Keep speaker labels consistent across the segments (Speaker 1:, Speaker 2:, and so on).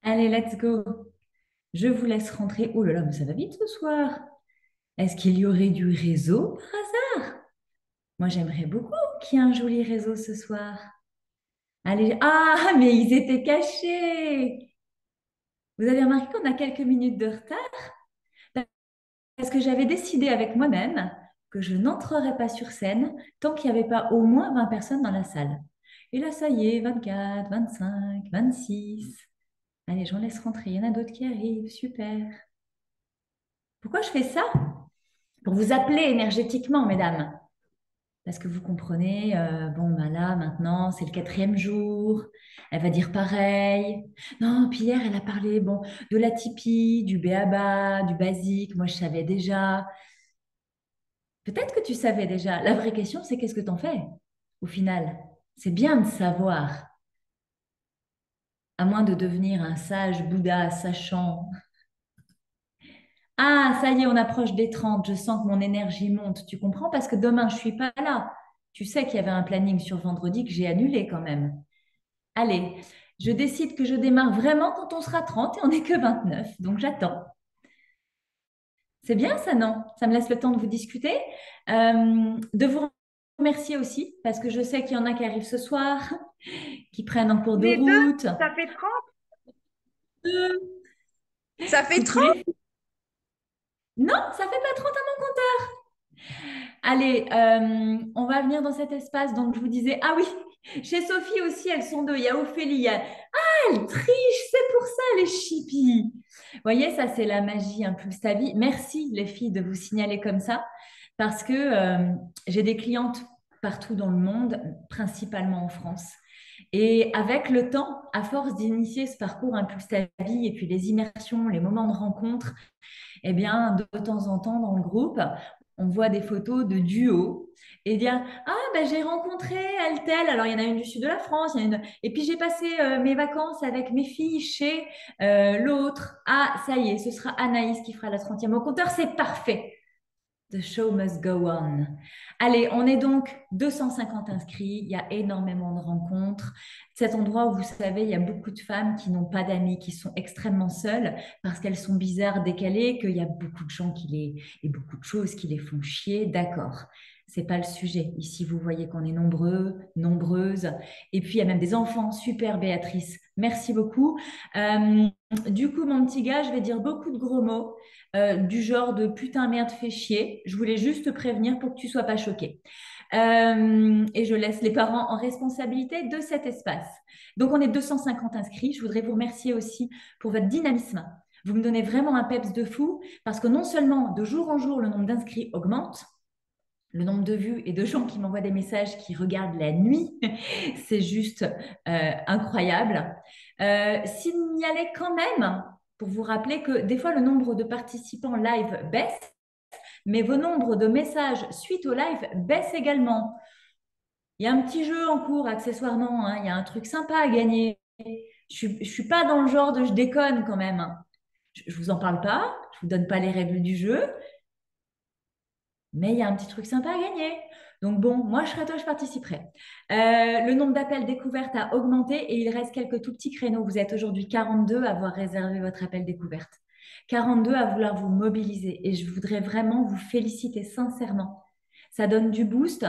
Speaker 1: Allez, let's go. Je vous laisse rentrer. Oh là là, mais ça va vite ce soir. Est-ce qu'il y aurait du réseau par hasard? Moi, j'aimerais beaucoup qu'il y ait un joli réseau ce soir. Allez, ah, mais ils étaient cachés. Vous avez remarqué qu'on a quelques minutes de retard? Parce que j'avais décidé avec moi-même que je n'entrerais pas sur scène tant qu'il n'y avait pas au moins 20 personnes dans la salle. Et là, ça y est, 24, 25, 26. Allez, j'en laisse rentrer. Il y en a d'autres qui arrivent. Super. Pourquoi je fais ça? Pour vous appeler énergétiquement, mesdames. Parce que vous comprenez, bon, ben là, maintenant, c'est le quatrième jour. Elle va dire pareil. Non, puis hier, elle a parlé, bon, de la Tipeee, du b.a.-ba, du basique. Moi, je savais déjà. Peut-être que tu savais déjà. La vraie question, c'est qu'est-ce que t'en fais, au final? C'est bien de savoir, à moins de devenir un sage Bouddha sachant. Ah, ça y est, on approche des 30. Je sens que mon énergie monte. Tu comprends? Parce que demain, je suis pas là. Tu sais qu'il y avait un planning sur vendredi que j'ai annulé quand même. Allez, je décide que je démarre vraiment quand on sera 30 et on n'est que 29. Donc j'attends. C'est bien ça, non? Ça me laisse le temps de vous discuter. De vous remercier aussi parce que je sais qu'il y en a qui arrivent ce soir, qui prennent en cours
Speaker 2: On
Speaker 1: de
Speaker 2: est deux,
Speaker 1: route.
Speaker 2: ça fait 30. Ça fait
Speaker 1: Coucou
Speaker 2: 30.
Speaker 1: les filles. Non, ça fait pas 30 à mon compteur. Allez, on va venir dans cet espace. Donc, je vous disais, ah oui, chez Sophie aussi, elles sont deux. Il y a Ophélie. Ah, elle triche, c'est pour ça, les chippies. Vous voyez, ça, c'est la magie Impulse ta vie. Merci, les filles, de vous signaler comme ça, parce que j'ai des clientes partout dans le monde, principalement en France. Et avec le temps, à force d'initier ce parcours Impulse ta vie et puis les immersions, les moments de rencontre, eh bien, de temps en temps, dans le groupe, on voit des photos de duo et dire, ah, ben, j'ai rencontré elle telle. Alors, il y en a une du sud de la France, il y en a une... et puis j'ai passé mes vacances avec mes filles chez l'autre. Ah, ça y est, ce sera Anaïs qui fera la 30e au compteur. C'est parfait. The show must go on. Allez, on est donc 250 inscrits. Il y a énormément de rencontres. Cet endroit où vous savez, il y a beaucoup de femmes qui n'ont pas d'amis, qui sont extrêmement seules parce qu'elles sont bizarres, décalées, qu'il y a beaucoup de gens qui les et beaucoup de choses qui les font chier. D'accord. C'est pas le sujet. Ici, vous voyez qu'on est nombreux, nombreuses. Et puis, il y a même des enfants. Super, Béatrice. Merci beaucoup. Euh, du coup, mon petit gars, je vais dire beaucoup de gros mots du genre de putain merde fais chier. Je voulais juste te prévenir pour que tu sois pas choqué. Et je laisse les parents en responsabilité de cet espace. Donc on est 250 inscrits. Je voudrais vous remercier aussi pour votre dynamisme. Vous me donnez vraiment un peps de fou parce que non seulement de jour en jour le nombre d'inscrits augmente, le nombre de vues et de gens qui m'envoient des messages qui regardent la nuit, c'est juste incroyable. Signalez quand même, pour vous rappeler que des fois le nombre de participants live baisse, mais vos nombres de messages suite au live baissent également. Il y a un petit jeu en cours accessoirement, hein, il y a un truc sympa à gagner. Je suis pas dans le genre de je déconne quand même. Je vous en parle pas, je vous donne pas les règles du jeu, mais il y a un petit truc sympa à gagner. Donc bon, moi je serais toi, je participerai. Le nombre d'appels découvertes a augmenté et il reste quelques tout petits créneaux. Vous êtes aujourd'hui 42 à avoir réservé votre appel découverte. 42 à vouloir vous mobiliser et je voudrais vraiment vous féliciter sincèrement. Ça donne du boost.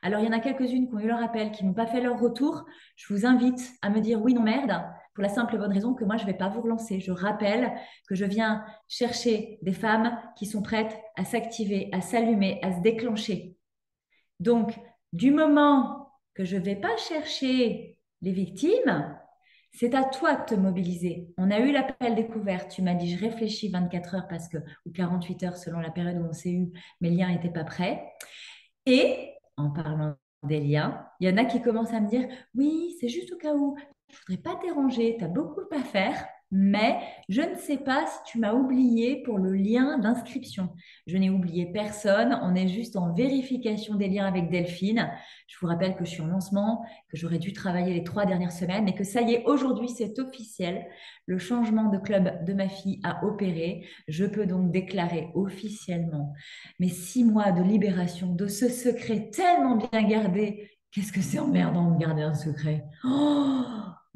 Speaker 1: Alors, il y en a quelques-unes qui ont eu leur appel, qui n'ont pas fait leur retour. Je vous invite à me dire oui, non, merde, pour la simple et bonne raison que moi, je ne vais pas vous relancer. Je rappelle que je viens chercher des femmes qui sont prêtes à s'activer, à s'allumer, à se déclencher. Donc, du moment que je ne vais pas chercher les victimes, c'est à toi de te mobiliser. On a eu l'appel découverte. Tu m'as dit, je réfléchis 24 heures parce que, ou 48 heures selon la période où on s'est eu, mes liens n'étaient pas prêts. Et en parlant des liens, il y en a qui commencent à me dire, oui, c'est juste au cas où, je ne voudrais pas te déranger, tu as beaucoup à faire, mais je ne sais pas si tu m'as oublié pour le lien d'inscription. Je n'ai oublié personne, on est juste en vérification des liens avec Delphine. Je vous rappelle que je suis en lancement, que j'aurais dû travailler les 3 dernières semaines, mais que ça y est, aujourd'hui, c'est officiel. Le changement de club de ma fille a opéré. Je peux donc déclarer officiellement mes 6 mois de libération de ce secret tellement bien gardé. Qu'est-ce que c'est emmerdant de garder un secret. Oh,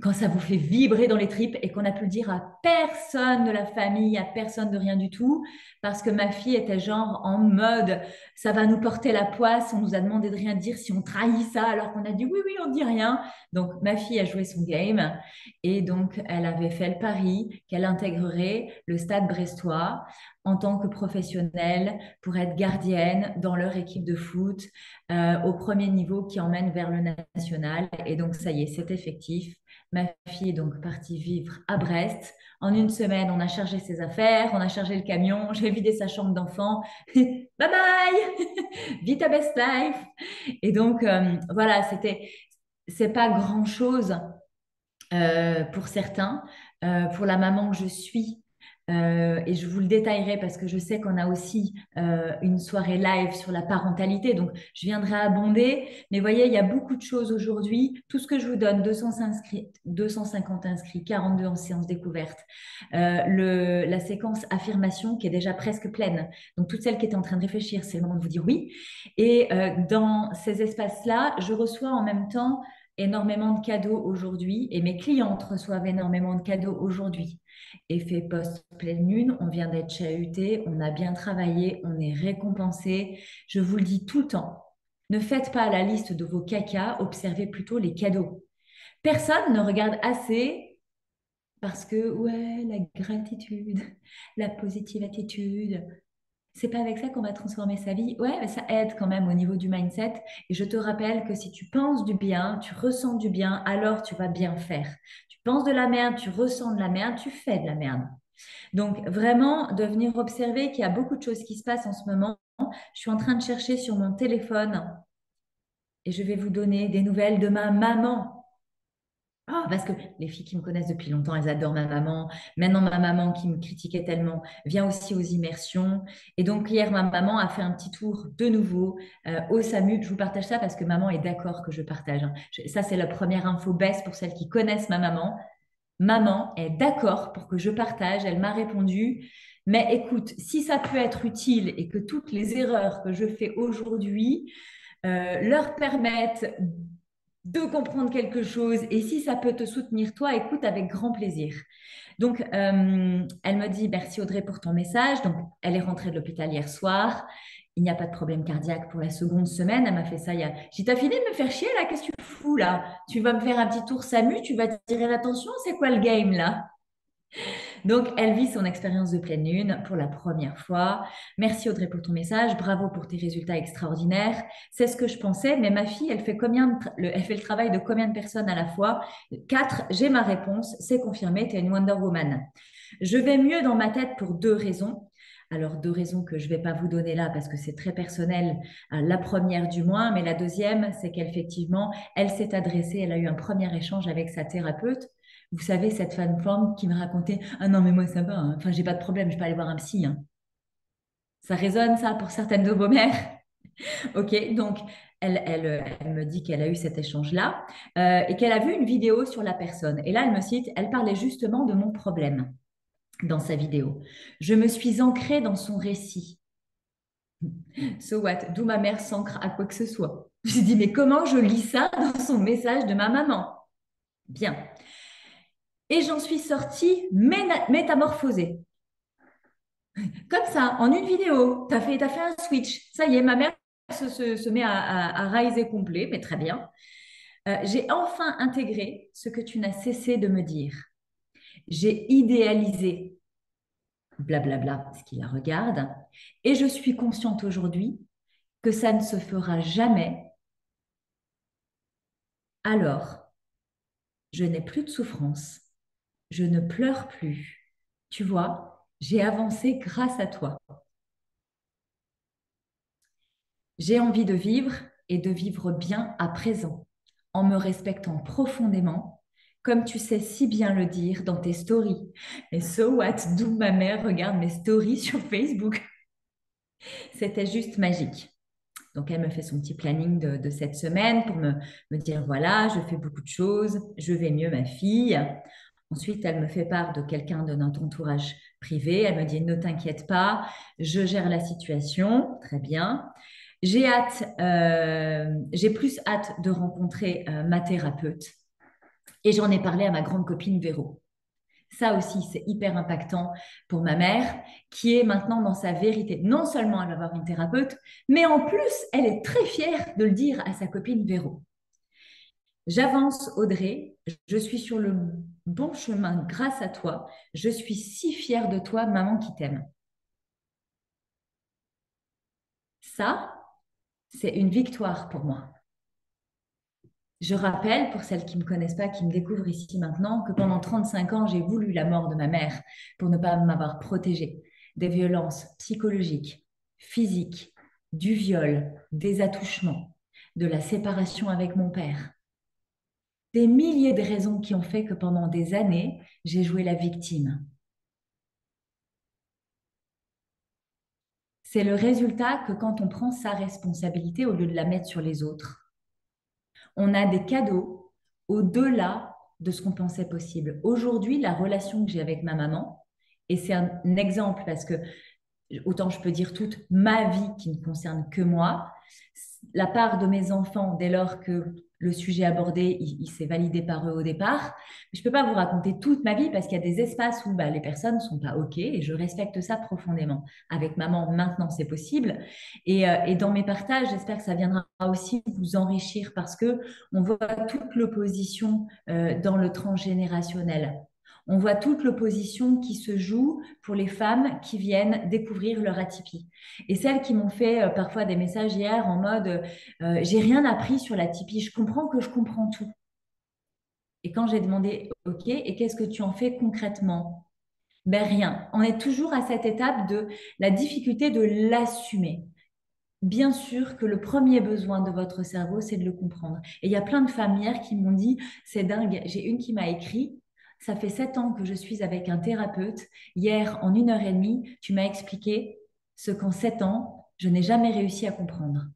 Speaker 1: quand ça vous fait vibrer dans les tripes et qu'on n'a pu le dire à personne de la famille, à personne de rien du tout, parce que ma fille était genre en mode, ça va nous porter la poisse, on nous a demandé de rien dire si on trahit ça, alors qu'on a dit oui, oui, on dit rien. Donc ma fille a joué son game et donc elle avait fait le pari qu'elle intégrerait le Stade brestois en tant que professionnelle pour être gardienne dans leur équipe de foot au premier niveau qui emmène vers le national. Et donc ça y est, c'est effectif. Ma fille est donc partie vivre à Brest. En une semaine, on a chargé ses affaires, on a chargé le camion, j'ai vidé sa chambre d'enfant. Bye bye, vis ta best life. Et donc voilà, c'est pas grand-chose pour certains. Pour la maman que je suis, et je vous le détaillerai parce que je sais qu'on a aussi une soirée live sur la parentalité, donc je viendrai abonder. Mais voyez, il y a beaucoup de choses aujourd'hui. Tout ce que je vous donne, 250 inscrits, 42 en séance découverte, la séquence affirmation qui est déjà presque pleine. Donc toutes celles qui étaient en train de réfléchir, c'est le moment de vous dire oui. Et dans ces espaces-là, je reçois en même temps énormément de cadeaux aujourd'hui et mes clientes reçoivent énormément de cadeaux aujourd'hui. Effet post-pleine lune, on vient d'être chahuté, on a bien travaillé, on est récompensé. Je vous le dis tout le temps, ne faites pas la liste de vos cacas, observez plutôt les cadeaux. Personne ne regarde assez parce que, ouais, la gratitude, la positive attitude, c'est pas avec ça qu'on va transformer sa vie. Ouais, mais ça aide quand même au niveau du mindset. Et je te rappelle que si tu penses du bien, tu ressens du bien, alors tu vas bien faire. Tu penses de la merde, tu ressens de la merde, tu fais de la merde. Donc vraiment, de venir observer qu'il y a beaucoup de choses qui se passent en ce moment. Je suis en train de chercher sur mon téléphone et je vais vous donner des nouvelles de ma maman. Ah, parce que les filles qui me connaissent depuis longtemps, elles adorent ma maman. Maintenant, ma maman qui me critiquait tellement vient aussi aux immersions. Et donc, hier, ma maman a fait un petit tour de nouveau au SAMU. Je vous partage ça parce que maman est d'accord que je partage, hein. Ça, c'est la première info baisse pour celles qui connaissent ma maman. Maman est d'accord pour que je partage. Elle m'a répondu. Mais écoute, si ça peut être utile et que toutes les erreurs que je fais aujourd'hui leur permettent de comprendre quelque chose et si ça peut te soutenir, toi, écoute avec grand plaisir. Donc, elle me dit merci Audrey pour ton message. Donc, elle est rentrée de l'hôpital hier soir. Il n'y a pas de problème cardiaque pour la seconde semaine. Elle m'a fait ça il y a. J'ai dit, t'as fini de me faire chier là? Qu'est-ce que tu fous là? Tu vas me faire un petit tour SAMU? Tu vas tirer l'attention? C'est quoi le game là? Donc, elle vit son expérience de pleine lune pour la première fois. Merci Audrey pour ton message. Bravo pour tes résultats extraordinaires. C'est ce que je pensais, mais ma fille, elle fait elle fait le travail de combien de personnes à la fois? 4, j'ai ma réponse. C'est confirmé, tu es une Wonder Woman. Je vais mieux dans ma tête pour 2 raisons. Alors, 2 raisons que je ne vais pas vous donner là parce que c'est très personnel, la première du moins, mais la deuxième, c'est qu'effectivement, elle s'est adressée, elle a eu un premier échange avec sa thérapeute. Vous savez, cette femme qui me racontait, ah non, mais moi ça va, hein. Enfin, j'ai pas de problème, je peux aller voir un psy, hein. Ça résonne, ça, pour certaines de vos mères? Ok, donc elle me dit qu'elle a eu cet échange-là et qu'elle a vu une vidéo sur la personne. Et là, elle me cite, elle parlait justement de mon problème dans sa vidéo. Je me suis ancrée dans son récit. So what? D'où ma mère s'ancre à quoi que ce soit. J'ai dit, mais comment je lis ça dans son message de ma maman? Bien. Et j'en suis sortie métamorphosée. Comme ça, en une vidéo, t'as fait un switch. Ça y est, ma mère se met à riser complet, mais très bien. J'ai enfin intégré ce que tu n'as cessé de me dire. J'ai idéalisé, blablabla, ce qui la regarde, et je suis consciente aujourd'hui que ça ne se fera jamais. Alors, je n'ai plus de souffrance, je ne pleure plus. Tu vois, j'ai avancé grâce à toi. J'ai envie de vivre et de vivre bien à présent, en me respectant profondément, comme tu sais si bien le dire dans tes stories. Et so what? D'où ma mère regarde mes stories sur Facebook. C'était juste magique. Donc, elle me fait son petit planning de cette semaine pour me dire, voilà, je fais beaucoup de choses, je vais mieux, ma fille. Ensuite, elle me fait part de quelqu'un de notre entourage privé. Elle me dit, ne t'inquiète pas, je gère la situation. Très bien. J'ai plus hâte de rencontrer ma thérapeute Et j'en ai parlé à ma grande copine Véro. Ça aussi, c'est hyper impactant pour ma mère, qui est maintenant dans sa vérité. Non seulement elle va avoir une thérapeute, mais en plus, elle est très fière de le dire à sa copine Véro. J'avance, Audrey, je suis sur le bon chemin grâce à toi. Je suis si fière de toi, maman qui t'aime. Ça, c'est une victoire pour moi. Je rappelle, pour celles qui ne me connaissent pas, qui me découvrent ici maintenant, que pendant 35 ans, j'ai voulu la mort de ma mère pour ne pas m'avoir protégée des violences psychologiques, physiques, du viol, des attouchements, de la séparation avec mon père. Des milliers de raisons qui ont fait que pendant des années, j'ai joué la victime. C'est le résultat que quand on prend sa responsabilité au lieu de la mettre sur les autres, on a des cadeaux au-delà de ce qu'on pensait possible. Aujourd'hui, la relation que j'ai avec ma maman, et c'est un exemple parce que autant je peux dire toute ma vie qui ne concerne que moi, la part de mes enfants, dès lors que le sujet abordé, il s'est validé par eux au départ. Je ne peux pas vous raconter toute ma vie parce qu'il y a des espaces où bah, les personnes ne sont pas OK et je respecte ça profondément. Avec maman, maintenant, c'est possible. Et dans mes partages, j'espère que ça viendra aussi vous enrichir parce que on voit toute l'opposition dans le transgénérationnel. On voit toute l'opposition qui se joue pour les femmes qui viennent découvrir leur atypie. Et celles qui m'ont fait parfois des messages hier en mode j'ai rien appris sur l'atypie, je comprends que je comprends tout. Et quand j'ai demandé OK, et qu'est-ce que tu en fais concrètement? Ben rien. On est toujours à cette étape de la difficulté de l'assumer. Bien sûr que le premier besoin de votre cerveau, c'est de le comprendre. Et il y a plein de femmes hier qui m'ont dit, c'est dingue, j'ai une qui m'a écrit, ça fait 7 ans que je suis avec un thérapeute. Hier, en 1 heure et demie, tu m'as expliqué ce qu'en 7 ans, je n'ai jamais réussi à comprendre.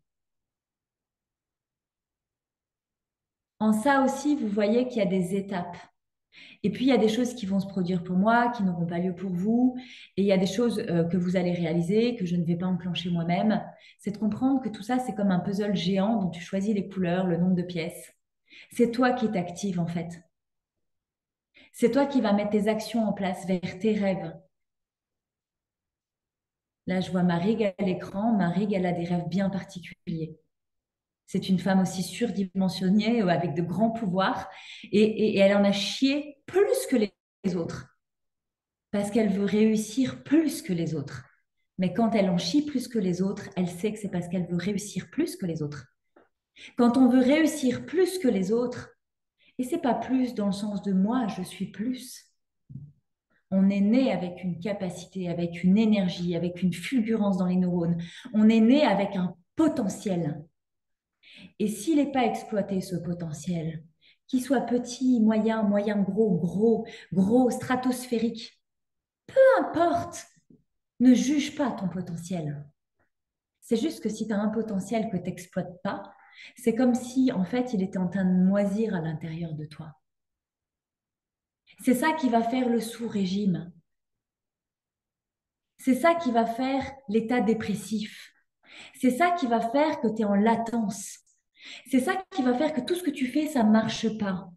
Speaker 1: En ça aussi, vous voyez qu'il y a des étapes. Et puis, il y a des choses qui vont se produire pour moi, qui n'auront pas lieu pour vous. Et il y a des choses que vous allez réaliser, que je ne vais pas enclencher moi-même. C'est de comprendre que tout ça, c'est comme un puzzle géant dont tu choisis les couleurs, le nombre de pièces. C'est toi qui t'active en fait. C'est toi qui vas mettre tes actions en place vers tes rêves. Là, je vois Marie à l'écran. Marie, elle a des rêves bien particuliers. C'est une femme aussi surdimensionnée, avec de grands pouvoirs. Et elle en a chié plus que les autres. Parce qu'elle veut réussir plus que les autres. Mais quand elle en chie plus que les autres, elle sait que c'est parce qu'elle veut réussir plus que les autres. Quand on veut réussir plus que les autres, et c'est pas plus dans le sens de moi, je suis plus. On est né avec une capacité, avec une énergie, avec une fulgurance dans les neurones. On est né avec un potentiel. Et s'il n'est pas exploité, ce potentiel, qu'il soit petit, moyen, moyen, gros, gros, gros, stratosphérique, peu importe, ne juge pas ton potentiel. C'est juste que si tu as un potentiel que tu n'exploites pas, c'est comme si, en fait, il était en train de moisir à l'intérieur de toi. C'est ça qui va faire le sous-régime. C'est ça qui va faire l'état dépressif. C'est ça qui va faire que tu es en latence. C'est ça qui va faire que tout ce que tu fais, ça ne marche pas.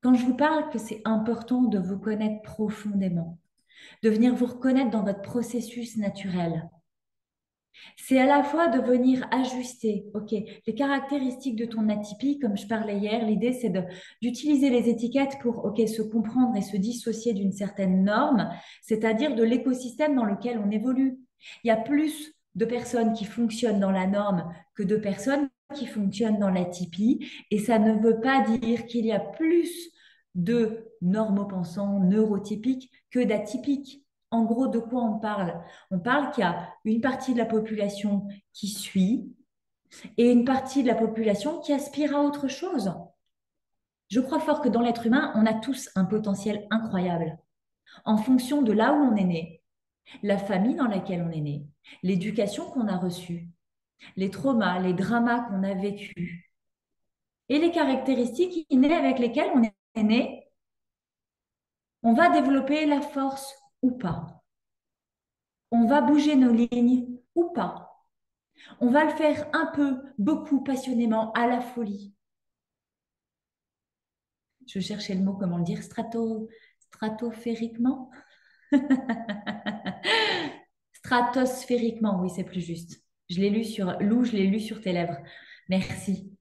Speaker 1: Quand je vous parle que c'est important de vous connaître profondément, de venir vous reconnaître dans votre processus naturel, c'est à la fois de venir ajuster, ok, les caractéristiques de ton atypie, comme je parlais hier, l'idée c'est d'utiliser les étiquettes pour, ok, se comprendre et se dissocier d'une certaine norme, c'est-à-dire de l'écosystème dans lequel on évolue. Il y a plus de personnes qui fonctionnent dans la norme que de personnes qui fonctionnent dans l'atypie, et ça ne veut pas dire qu'il y a plus de normopensants neurotypiques que d'atypiques. En gros, de quoi on parle? On parle qu'il y a une partie de la population qui suit et une partie de la population qui aspire à autre chose. Je crois fort que dans l'être humain, on a tous un potentiel incroyable en fonction de là où on est né, la famille dans laquelle on est né, l'éducation qu'on a reçue, les traumas, les dramas qu'on a vécus et les caractéristiques innées avec lesquelles on est né. On va développer la force ou pas. On va bouger nos lignes ou pas. On va le faire un peu, beaucoup, passionnément, à la folie. Je cherchais le mot, comment le dire, stratosphériquement? Stratosphériquement, oui, c'est plus juste. Je l'ai lu sur tes lèvres. Merci.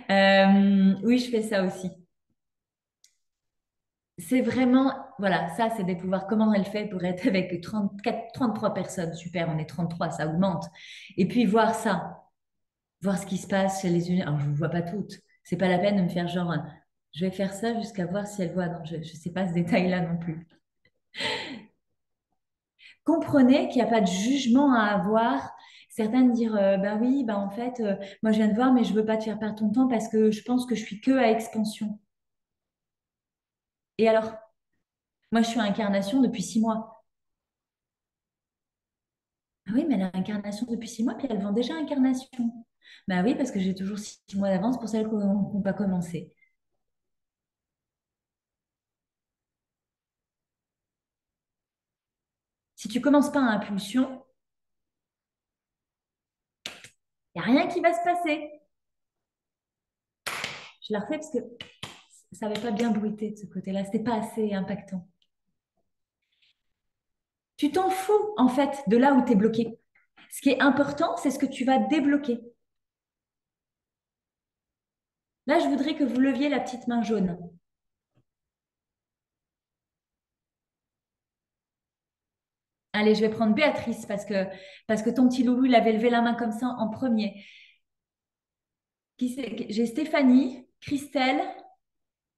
Speaker 1: Oui, je fais ça aussi. C'est vraiment, voilà, ça, c'est des pouvoirs. Comment elle fait pour être avec 33 personnes? Super, on est 33, ça augmente. Et puis voir ça, voir ce qui se passe chez les unes. Alors, je ne vous vois pas toutes. C'est pas la peine de me faire genre, je vais faire ça jusqu'à voir si elle voit. Non, je ne sais pas ce détail-là non plus. Comprenez qu'il n'y a pas de jugement à avoir. Certains dire, bah oui, bah en fait, moi je viens de voir, mais je veux pas te faire perdre ton temps parce que je pense que je suis que à expansion. Et alors, moi je suis à incarnation depuis 6 mois. Ah oui, mais elle a incarnation depuis 6 mois, puis elle vend déjà incarnation. Bah oui, parce que j'ai toujours 6 mois d'avance pour celles qui n'ont pas commencé. Si tu commences pas à impulsion, il n'y a rien qui va se passer. Je la refais parce que ça n'avait pas bien bruité de ce côté-là, c'était pas assez impactant. Tu t'en fous, en fait, de là où tu es bloqué. Ce qui est important, c'est ce que tu vas débloquer. Là, je voudrais que vous leviez la petite main jaune. Allez, je vais prendre Béatrice parce que ton petit loulou, il avait levé la main comme ça en premier. J'ai Stéphanie, Christelle.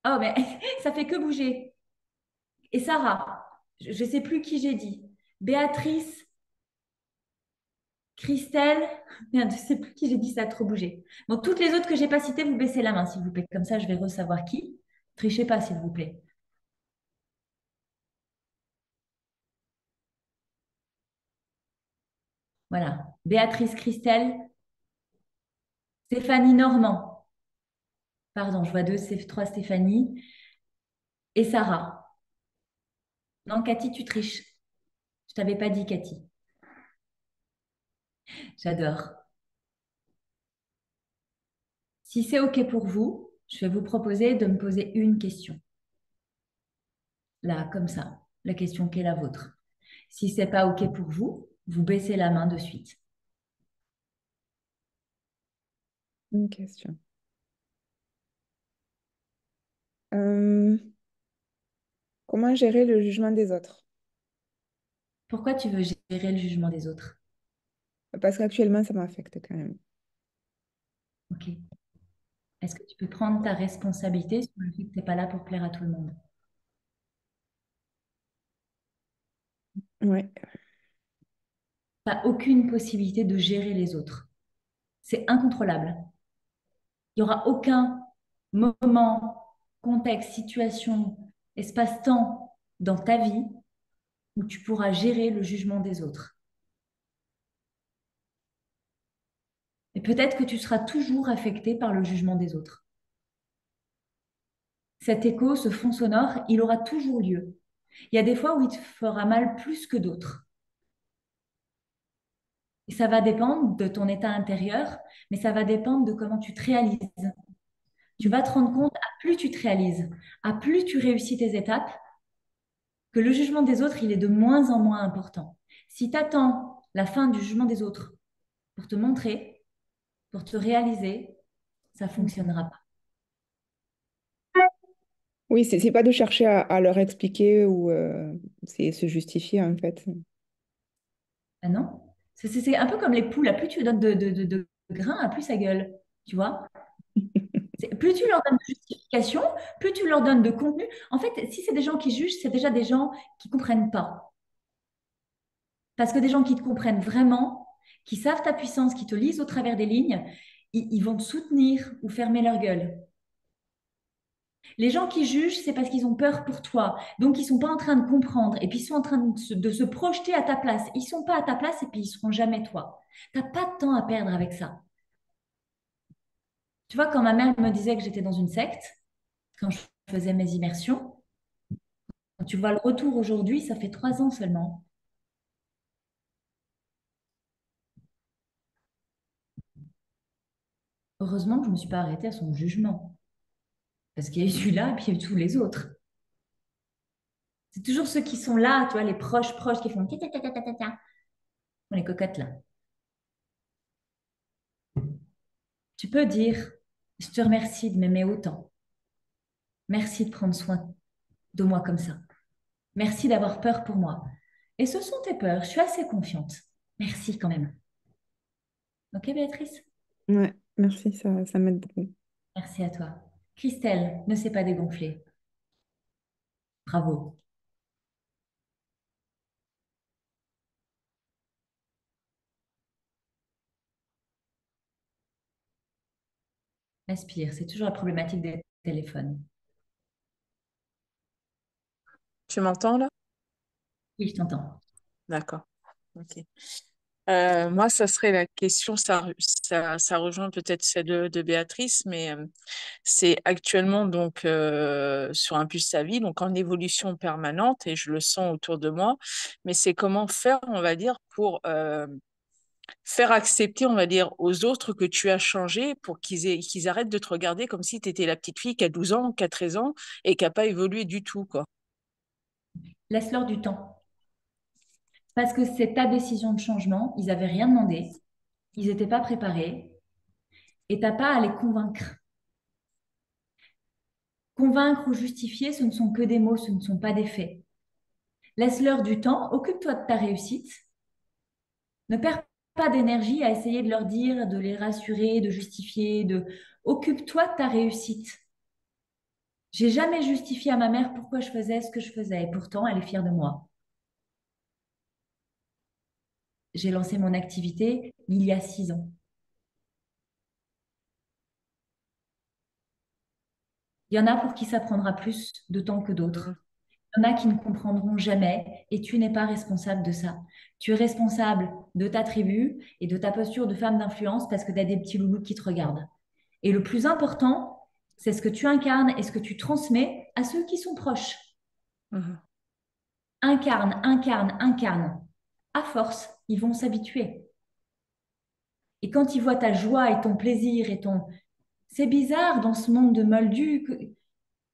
Speaker 1: Oh, mais ça fait que bouger. Et Sarah. Je ne sais plus qui j'ai dit. Béatrice, Christelle. Merde, je ne sais plus qui j'ai dit, ça a trop bougé. Bon, toutes les autres que j'ai pas citées, vous baissez la main, s'il vous plaît. Comme ça, je vais ressavoir qui. Trichez pas, s'il vous plaît. Voilà. Béatrice, Christelle, Stéphanie Normand. Pardon, je vois trois Stéphanie. Et Sarah. Non, Cathy, tu triches. Je t'avais pas dit, Cathy. J'adore. Si c'est OK pour vous, je vais vous proposer de me poser une question. Là, comme ça. La question qui est la vôtre. Si c'est pas OK pour vous, vous baissez la main de suite.
Speaker 2: Une question. Euh, Comment gérer le jugement des autres?
Speaker 1: Pourquoi tu veux gérer le jugement des autres?
Speaker 2: Parce qu'actuellement, ça m'affecte quand même.
Speaker 1: OK. Est-ce que tu peux prendre ta responsabilité sur le fait que tu n'es pas là pour plaire à tout le monde?
Speaker 2: Ouais.
Speaker 1: Tu n'as aucune possibilité de gérer les autres. C'est incontrôlable. Il n'y aura aucun moment, contexte, situation, espace-temps dans ta vie où tu pourras gérer le jugement des autres. Et peut-être que tu seras toujours affecté par le jugement des autres. Cet écho, ce fond sonore, il aura toujours lieu. Il y a des fois où il te fera mal plus que d'autres. Et ça va dépendre de ton état intérieur, mais ça va dépendre de comment tu te réalises. Tu vas te rendre compte, à plus tu te réalises, à plus tu réussis tes étapes, que le jugement des autres, il est de moins en moins important. Si tu attends la fin du jugement des autres pour te montrer, pour te réaliser, ça ne fonctionnera pas.
Speaker 2: Oui, c'est pas de chercher à leur expliquer ou c'est se justifier en fait.
Speaker 1: Ah non? C'est un peu comme les poules. À plus tu donnes de grains, à plus ça gueule. Tu vois? Plus tu leur donnes de justification, plus tu leur donnes de contenu. En fait, si c'est des gens qui jugent, c'est déjà des gens qui ne comprennent pas. Parce que des gens qui te comprennent vraiment, qui savent ta puissance, qui te lisent au travers des lignes, ils vont te soutenir ou fermer leur gueule. Les gens qui jugent, c'est parce qu'ils ont peur pour toi. Donc, ils ne sont pas en train de comprendre. Et puis, ils sont en train de se projeter à ta place. Ils ne sont pas à ta place et puis ils ne seront jamais toi. Tu n'as pas de temps à perdre avec ça. Tu vois, quand ma mère me disait que j'étais dans une secte, quand je faisais mes immersions, quand tu vois le retour aujourd'hui, ça fait 3 ans seulement. Heureusement que je ne me suis pas arrêtée à son jugement. Parce qu'il y a eu celui-là et puis il y a eu tous les autres. C'est toujours ceux qui sont là, tu vois, les proches, proches qui font tia, tia, tia, tia, tia, tia. On les cocottes là. Tu peux dire, je te remercie de m'aimer autant. Merci de prendre soin de moi comme ça. Merci d'avoir peur pour moi. Et ce sont tes peurs, je suis assez confiante. Merci quand même. Ok, Béatrice?
Speaker 2: Ouais, merci, ça m'aide beaucoup.
Speaker 1: Merci à toi. Christelle ne s'est pas dégonflée. Bravo. Respire, c'est toujours la problématique des téléphones.
Speaker 3: Tu m'entends là?
Speaker 1: Oui, je t'entends.
Speaker 3: D'accord. Ok. Moi, ça serait la question, ça rejoint peut-être celle de Béatrice, mais c'est actuellement donc sur un puce sa vie, donc en évolution permanente, et je le sens autour de moi. Mais c'est comment faire, on va dire, pour faire accepter, on va dire, aux autres que tu as changé pour qu'ils arrêtent de te regarder comme si tu étais la petite fille qui a 12 ans, qui a 13 ans et qui n'a pas évolué du tout, quoi.
Speaker 1: Laisse-leur du temps. Parce que c'est ta décision de changement. Ils n'avaient rien demandé. Ils n'étaient pas préparés. Et tu n'as pas à les convaincre. Convaincre ou justifier, ce ne sont que des mots, ce ne sont pas des faits. Laisse-leur du temps. Occupe-toi de ta réussite. Ne perds pas d'énergie à essayer de leur dire, de les rassurer, de justifier, de... Occupe-toi de ta réussite. J'ai jamais justifié à ma mère pourquoi je faisais ce que je faisais. Et pourtant, elle est fière de moi. J'ai lancé mon activité il y a 6 ans. Il y en a pour qui ça prendra plus de temps que
Speaker 3: Mhm.
Speaker 1: d'autres. Il y en a qui ne comprendront jamais et tu n'es pas responsable de ça. Tu es responsable de ta tribu et de ta posture de femme d'influence parce que tu as des petits loulous qui te regardent. Et le plus important, c'est ce que tu incarnes et ce que tu transmets à ceux qui sont proches.
Speaker 3: Mhm.
Speaker 1: Incarne, incarne, incarne. À force, ils vont s'habituer. Et quand ils voient ta joie et ton plaisir et ton... C'est bizarre dans ce monde de moldus.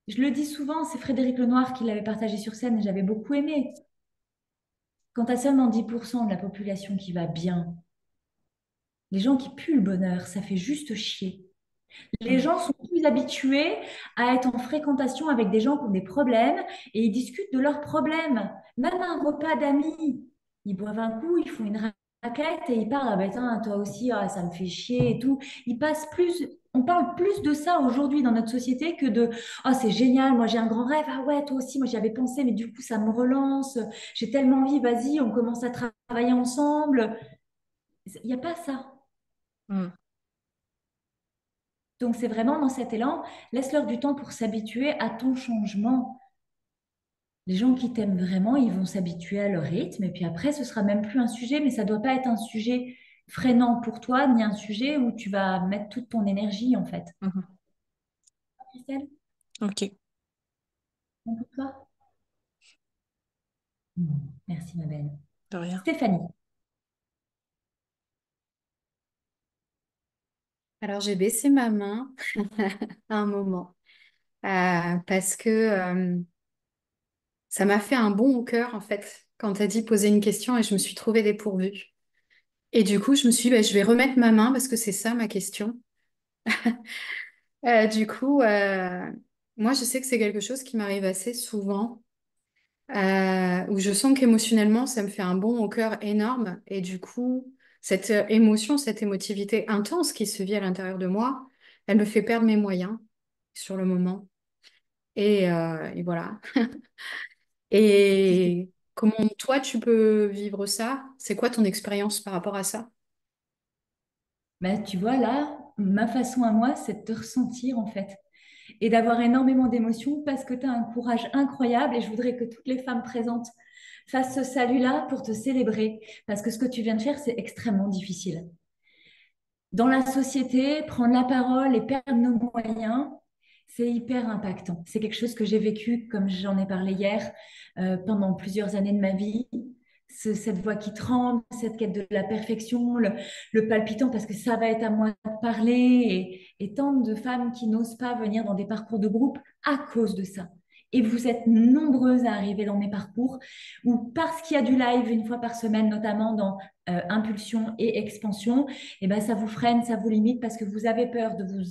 Speaker 1: Je le dis souvent, c'est Frédéric Lenoir qui l'avait partagé sur scène et j'avais beaucoup aimé. Quand tu as seulement 10% de la population qui va bien, les gens qui puent le bonheur, ça fait juste chier. Les
Speaker 3: Mhm.
Speaker 1: gens sont plus habitués à être en fréquentation avec des gens qui ont des problèmes et ils discutent de leurs problèmes. Même un repas d'amis, ils boivent un coup, ils font une raquette et ils parlent, ah ben tiens, toi aussi, ah, ça me fait chier et tout. Ils passent plus, on parle plus de ça aujourd'hui dans notre société que de, oh c'est génial, moi j'ai un grand rêve, ah ouais, toi aussi, moi j'y avais pensé, mais du coup ça me relance, j'ai tellement envie, vas-y, on commence à travailler ensemble. Il n'y a pas ça.
Speaker 3: Mhm.
Speaker 1: Donc, c'est vraiment dans cet élan, laisse-leur du temps pour s'habituer à ton changement. Les gens qui t'aiment vraiment, ils vont s'habituer à leur rythme. Et puis après, ce sera même plus un sujet, mais ça doit pas être un sujet freinant pour toi, ni un sujet où tu vas mettre toute ton énergie, en fait.
Speaker 3: Mhm.
Speaker 1: Christelle,
Speaker 3: Ok,
Speaker 1: bon pour toi? Merci, ma belle.
Speaker 3: de rien.
Speaker 1: Stéphanie.
Speaker 4: Alors, j'ai baissé ma main à un moment parce que ça m'a fait un bond au cœur, en fait, quand tu as dit poser une question et je me suis trouvée dépourvue. Et du coup, je me suis dit, bah, je vais remettre ma main parce que c'est ça ma question. Du coup, moi, je sais que c'est quelque chose qui m'arrive assez souvent, où je sens qu'émotionnellement, ça me fait un bond au cœur énorme. Et du coup, cette émotion, cette émotivité intense qui se vit à l'intérieur de moi, elle me fait perdre mes moyens sur le moment. Et voilà. Et comment toi, tu peux vivre ça? C'est quoi ton expérience par rapport à ça?
Speaker 1: Ben, tu vois, là, ma façon à moi, c'est de te ressentir, en fait. Et d'avoir énormément d'émotions parce que tu as un courage incroyable et je voudrais que toutes les femmes présentes fassent ce salut-là pour te célébrer parce que ce que tu viens de faire, c'est extrêmement difficile. Dans la société, prendre la parole et perdre nos moyens, c'est hyper impactant. C'est quelque chose que j'ai vécu, comme j'en ai parlé hier, pendant plusieurs années de ma vie. cette voix qui tremble, cette quête de la perfection, le palpitant parce que ça va être à moi de parler et tant de femmes qui n'osent pas venir dans des parcours de groupe à cause de ça. Et vous êtes nombreuses à arriver dans mes parcours ou parce qu'il y a du live une fois par semaine, notamment dans impulsion et expansion, et ben ça vous freine, ça vous limite parce que vous avez peur de vous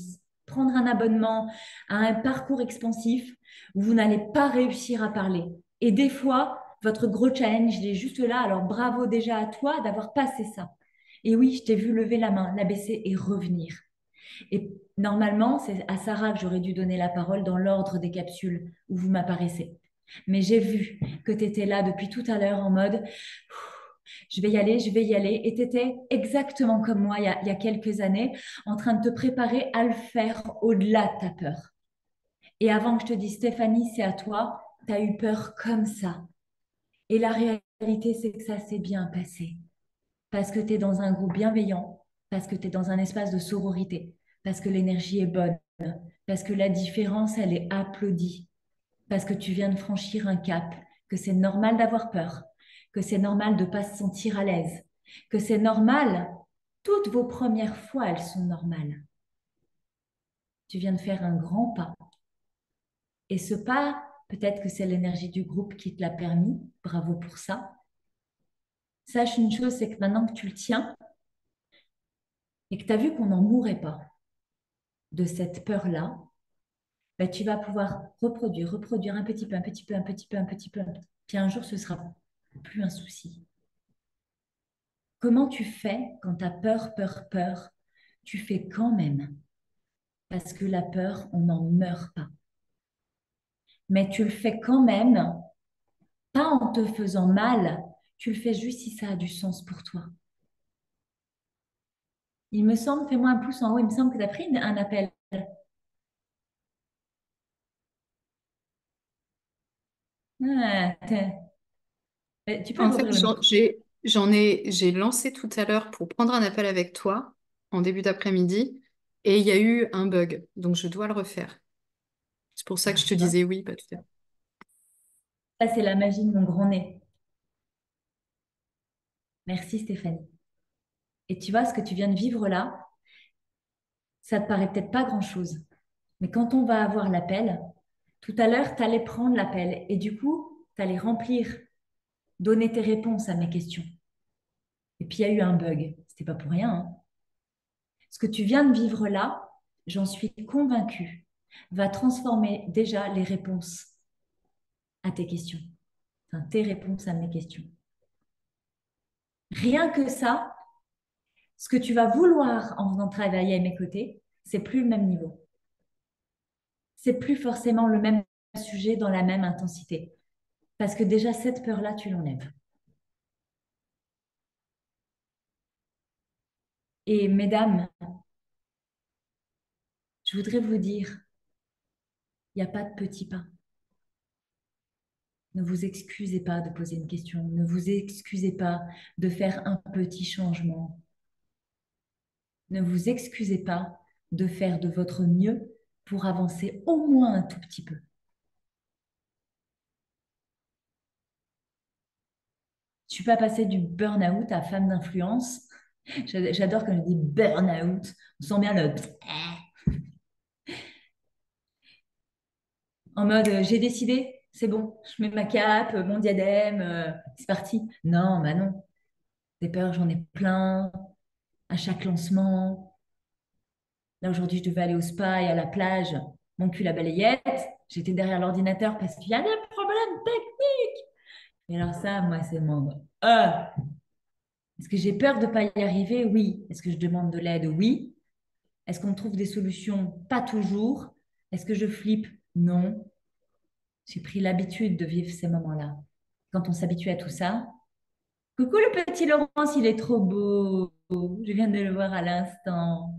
Speaker 1: prendre un abonnement à un parcours expansif où vous n'allez pas réussir à parler. Et des fois, votre gros challenge, il est juste là. Alors bravo déjà à toi d'avoir passé ça. Et oui, je t'ai vu lever la main, la baisser et revenir. Et normalement, c'est à Sarah que j'aurais dû donner la parole dans l'ordre des capsules où vous m'apparaissez. Mais j'ai vu que tu étais là depuis tout à l'heure en mode je vais y aller, je vais y aller. Et tu étais exactement comme moi il y a quelques années en train de te préparer à le faire au-delà de ta peur. Et avant que je te dise Stéphanie, c'est à toi, tu as eu peur comme ça. Et la réalité, c'est que ça s'est bien passé. Parce que tu es dans un groupe bienveillant, parce que tu es dans un espace de sororité, parce que l'énergie est bonne, parce que la différence, elle est applaudie, parce que tu viens de franchir un cap, que c'est normal d'avoir peur, que c'est normal de ne pas se sentir à l'aise, que c'est normal. Toutes vos premières fois, elles sont normales. Tu viens de faire un grand pas. Et ce pas, peut-être que c'est l'énergie du groupe qui te l'a permis. Bravo pour ça. Sache une chose, c'est que maintenant que tu le tiens et que tu as vu qu'on n'en mourrait pas de cette peur-là, ben, tu vas pouvoir reproduire un petit peu, un petit peu, un petit peu, un petit peu. Puis un jour, ce sera plus un souci. Comment tu fais quand tu as peur, peur, peur? Tu fais quand même. Parce que la peur, on n'en meurt pas. Mais tu le fais quand même, pas en te faisant mal, tu le fais juste si ça a du sens pour toi. Il me semble, fais-moi un pouce en haut, il me semble que tu as pris un appel. Ah, tu peux
Speaker 4: En fait,
Speaker 1: rouvrir le micro.
Speaker 4: j'ai lancé tout à l'heure pour prendre un appel avec toi en début d'après-midi et il y a eu un bug, donc je dois le refaire. C'est pour ça que je te disais oui, pas tout à fait.
Speaker 1: Ça, c'est la magie de mon grand nez. Merci Stéphanie. Et tu vois, ce que tu viens de vivre là, ça te paraît peut-être pas grand-chose. Mais quand on va avoir l'appel, tout à l'heure, tu allais prendre l'appel et du coup, tu allais remplir, donner tes réponses à mes questions. Et puis, il y a eu un bug. C'était pas pour rien, hein. Ce que tu viens de vivre là, j'en suis convaincue, va transformer déjà les réponses à tes questions. Enfin, tes réponses à mes questions. Rien que ça, ce que tu vas vouloir en venant travailler à mes côtés, c'est plus le même niveau. C'est plus forcément le même sujet dans la même intensité. Parce que déjà, cette peur-là, tu l'enlèves. Et mesdames, je voudrais vous dire, il n'y a pas de petits pas. Ne vous excusez pas de poser une question. Ne vous excusez pas de faire un petit changement. Ne vous excusez pas de faire de votre mieux pour avancer au moins un tout petit peu. Je ne suis pas passée du burn-out à femme d'influence. J'adore quand je dis burn-out. On sent bien le... En mode, j'ai décidé, c'est bon, je mets ma cape, mon diadème, c'est parti. Non, bah non. Des peurs, j'en ai plein à chaque lancement. Là, aujourd'hui, je devais aller au spa et à la plage. Mon cul à balayette. J'étais derrière l'ordinateur parce qu'il y a des problèmes techniques. Et alors ça, moi, c'est mon... Ah, est-ce que j'ai peur de ne pas y arriver? Oui. Est-ce que je demande de l'aide? Oui. Est-ce qu'on trouve des solutions? Pas toujours. Est-ce que je flippe? Non. J'ai pris l'habitude de vivre ces moments-là. Quand on s'habitue à tout ça, coucou le petit Laurence, il est trop beau. Je viens de le voir à l'instant.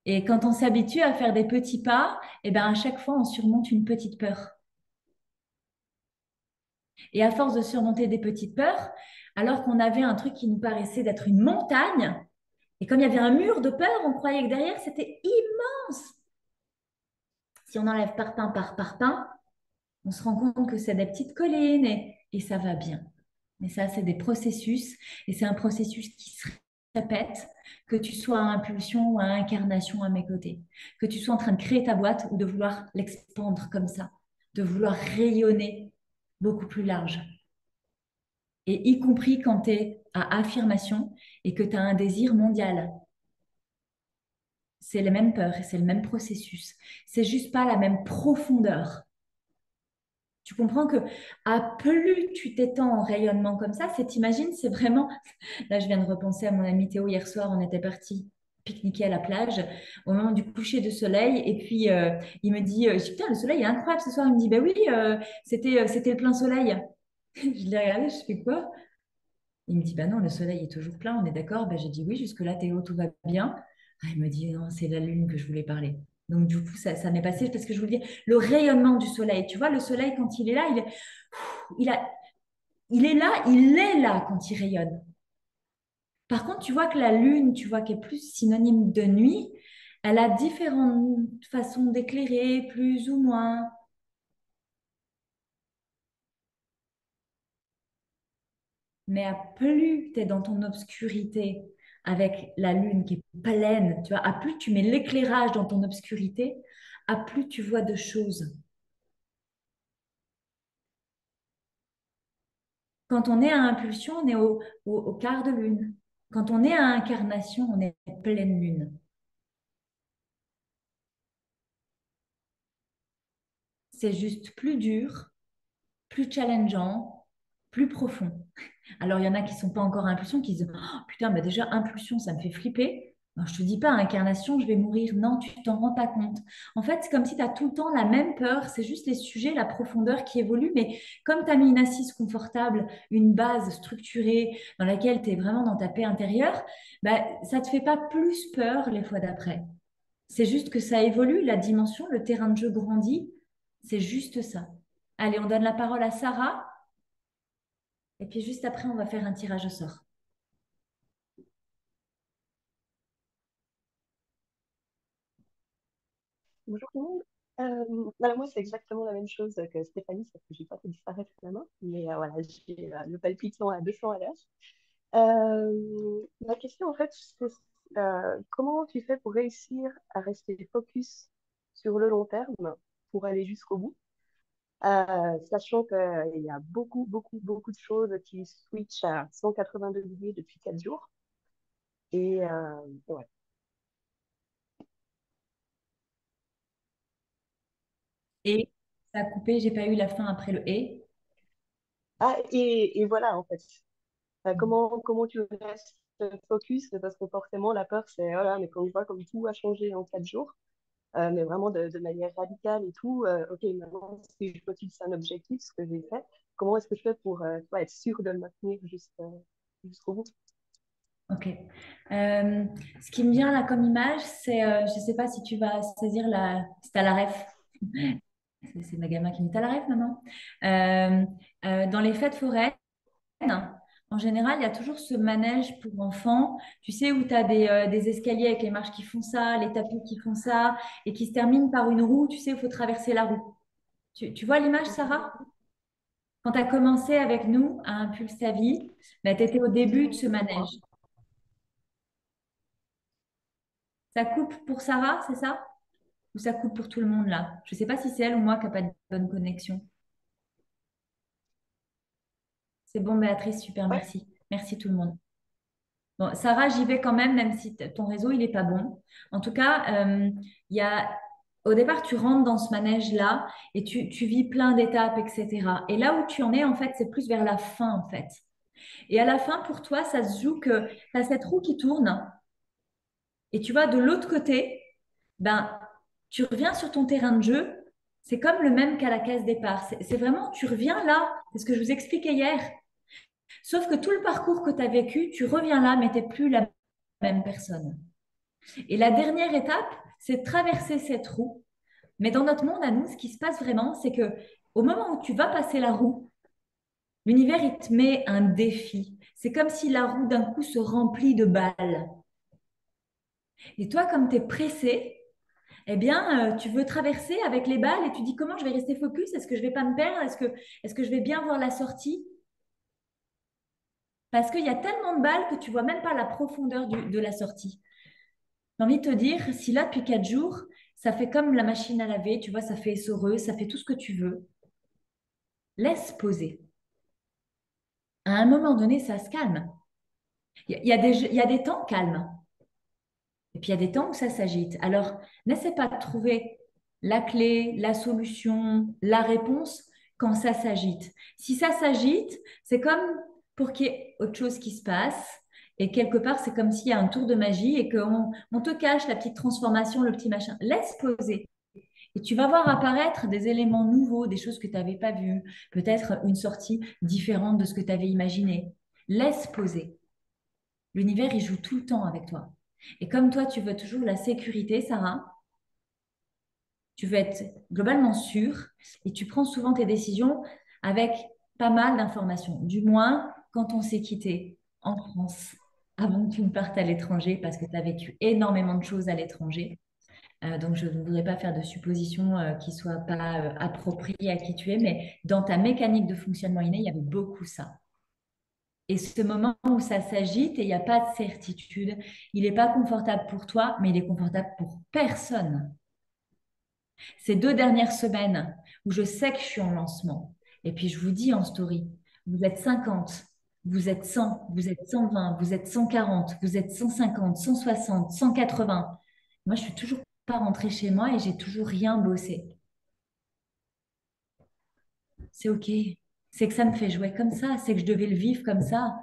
Speaker 1: Et quand on s'habitue à faire des petits pas, et ben à chaque fois, on surmonte une petite peur. Et à force de surmonter des petites peurs, alors qu'on avait un truc qui nous paraissait d'être une montagne, et comme il y avait un mur de peur, on croyait que derrière, c'était immense. Si on enlève parpaing par parpaing, on se rend compte que c'est des petites collines et ça va bien. Mais ça, c'est des processus et c'est un processus qui se répète, que tu sois à impulsion ou à incarnation à mes côtés, que tu sois en train de créer ta boîte ou de vouloir l'expandre comme ça, de vouloir rayonner beaucoup plus large. Et y compris quand tu es à affirmation et que tu as un désir mondial. C'est les mêmes peurs et c'est le même processus. C'est juste pas la même profondeur. Tu comprends que à plus tu t'étends en rayonnement comme ça, t'imagines, c'est vraiment. Là, je viens de repenser à mon ami Théo hier soir, on était parti pique-niquer à la plage au moment du coucher de soleil. Et puis, il me dit, je dis, putain, le soleil est incroyable ce soir. Il me dit, ben oui, c'était le plein soleil. Je l'ai regardé, je fais quoi? Il me dit, bah non, le soleil est toujours plein, on est d'accord? Ben, j'ai dit oui, jusque-là, Théo, tout va bien. Ah, il me dit, non, c'est la lune que je voulais parler. Donc, du coup, ça m'est passé parce que je voulais dire le rayonnement du soleil. Tu vois, le soleil, quand il est là, il, a, il est là quand il rayonne. Par contre, tu vois que la lune, tu vois, qui est plus synonyme de nuit, elle a différentes façons d'éclairer, plus ou moins. Mais à plus tu es dans ton obscurité avec la lune qui est pleine, tu vois, à plus tu mets l'éclairage dans ton obscurité, à plus tu vois de choses. Quand on est à impulsion, on est au quart de lune. Quand on est à incarnation, on est pleine lune. C'est juste plus dur, plus challengeant, plus profond. Alors, il y en a qui ne sont pas encore à impulsion, qui se disent oh, putain, mais déjà, impulsion, ça me fait flipper. Alors, je ne te dis pas, incarnation, je vais mourir. Non, tu t'en rends pas compte. En fait, c'est comme si tu as tout le temps la même peur. C'est juste les sujets, la profondeur qui évolue. Mais comme tu as mis une assise confortable, une base structurée dans laquelle tu es vraiment dans ta paix intérieure, bah, ça ne te fait pas plus peur les fois d'après. C'est juste que ça évolue, la dimension, le terrain de jeu grandit. C'est juste ça. Allez, on donne la parole à Sarah. Et puis juste après, on va faire un tirage au sort.
Speaker 5: Bonjour tout le monde. Alors moi, c'est exactement la même chose que Stéphanie, sauf que je n'ai pas fait disparaître la main. Mais voilà, j'ai le palpitant à 200 à l'heure. Ma question, en fait, c'est comment tu fais pour réussir à rester focus sur le long terme pour aller jusqu'au bout, sachant qu'il y a beaucoup, beaucoup, beaucoup de choses qui switchent à 180 degrés depuis 4 jours. Et ouais.
Speaker 1: Et ça a coupé, j'ai pas eu la fin après le et.
Speaker 5: Ah, et voilà, en fait. Comment tu restes focus? Parce que forcément, la peur, c'est, voilà, mais quand je vois comme tout a changé en 4 jours, mais vraiment de manière radicale et tout, ok, maintenant, si je focus un objectif, ce que j'ai fait, comment est-ce que je fais pour tu vois, être sûr de le maintenir jusqu'au bout?
Speaker 1: Ok. Ce qui me vient là comme image, c'est, je sais pas si tu vas saisir la, c'est à la ref. C'est ma gamin qui me dit t'as la ref, maman. Dans les fêtes foraines, en général, il y a toujours ce manège pour enfants, tu sais, où tu as des escaliers avec les marches qui font ça, les tapis qui font ça, et qui se terminent par une roue, tu sais, où il faut traverser la roue. Tu vois l'image, Sarah? Quand tu as commencé avec nous à Impulse ta vie, tu étais au début de ce manège. Ça coupe pour Sarah, c'est ça? Ou ça coupe pour tout le monde là? Je ne sais pas si c'est elle ou moi qui n'a pas de bonne connexion. C'est bon, Béatrice, super,
Speaker 5: Ouais.
Speaker 1: merci. Merci tout le monde. Bon, Sarah, j'y vais quand même, même si ton réseau, il n'est pas bon. En tout cas, il y a, au départ, tu rentres dans ce manège-là et tu vis plein d'étapes, etc. Et là où tu en es, en fait, c'est plus vers la fin, en fait. Et à la fin, pour toi, ça se joue que tu as cette roue qui tourne et tu vois, de l'autre côté, ben, tu reviens sur ton terrain de jeu. C'est comme le même qu'à la case départ. C'est vraiment, tu reviens là. C'est ce que je vous expliquais hier. Sauf que tout le parcours que tu as vécu, tu reviens là, mais tu n'es plus la même personne. Et la dernière étape, c'est de traverser cette roue. Mais dans notre monde, à nous, ce qui se passe vraiment, c'est que au moment où tu vas passer la roue, l'univers, il te met un défi. C'est comme si la roue, d'un coup, se remplit de balles. Et toi, comme tu es pressé, eh bien, tu veux traverser avec les balles et tu dis comment je vais rester focus? Est-ce que je vais pas me perdre? Est-ce que je vais bien voir la sortie? Parce qu'il y a tellement de balles que tu vois même pas la profondeur de la sortie. J'ai envie de te dire, si là, depuis 4 jours, ça fait comme la machine à laver, tu vois, ça fait essoreux, ça fait tout ce que tu veux, laisse poser. À un moment donné, ça se calme. Il y a des temps calmes. Et puis il y a des temps où ça s'agite. Alors, n'essaie pas de trouver la clé, la solution, la réponse quand ça s'agite. Si ça s'agite, c'est comme pour qu'il y ait autre chose qui se passe. Et quelque part, c'est comme s'il y a un tour de magie et qu'on te cache la petite transformation, le petit machin. Laisse poser. Et tu vas voir apparaître des éléments nouveaux, des choses que tu n'avais pas vues, peut-être une sortie différente de ce que tu avais imaginé. Laisse poser. L'univers, il joue tout le temps avec toi. Et comme toi, tu veux toujours la sécurité, Sarah, tu veux être globalement sûr et tu prends souvent tes décisions avec pas mal d'informations. Du moins, quand on s'est quitté en France, avant que tu ne partes à l'étranger, parce que tu as vécu énormément de choses à l'étranger. Donc, je ne voudrais pas faire de suppositions qui ne soient pas appropriées à qui tu es, mais dans ta mécanique de fonctionnement inné, il y avait beaucoup ça. Et ce moment où ça s'agite et il n'y a pas de certitude, il n'est pas confortable pour toi, mais il est confortable pour personne. Ces 2 dernières semaines où je sais que je suis en lancement, et puis je vous dis en story, vous êtes 50, vous êtes 100, vous êtes 120, vous êtes 140, vous êtes 150, 160, 180. Moi, je suis toujours pas rentrée chez moi et j'ai toujours rien bossé. C'est OK. C'est que ça me fait jouer comme ça, c'est que je devais le vivre comme ça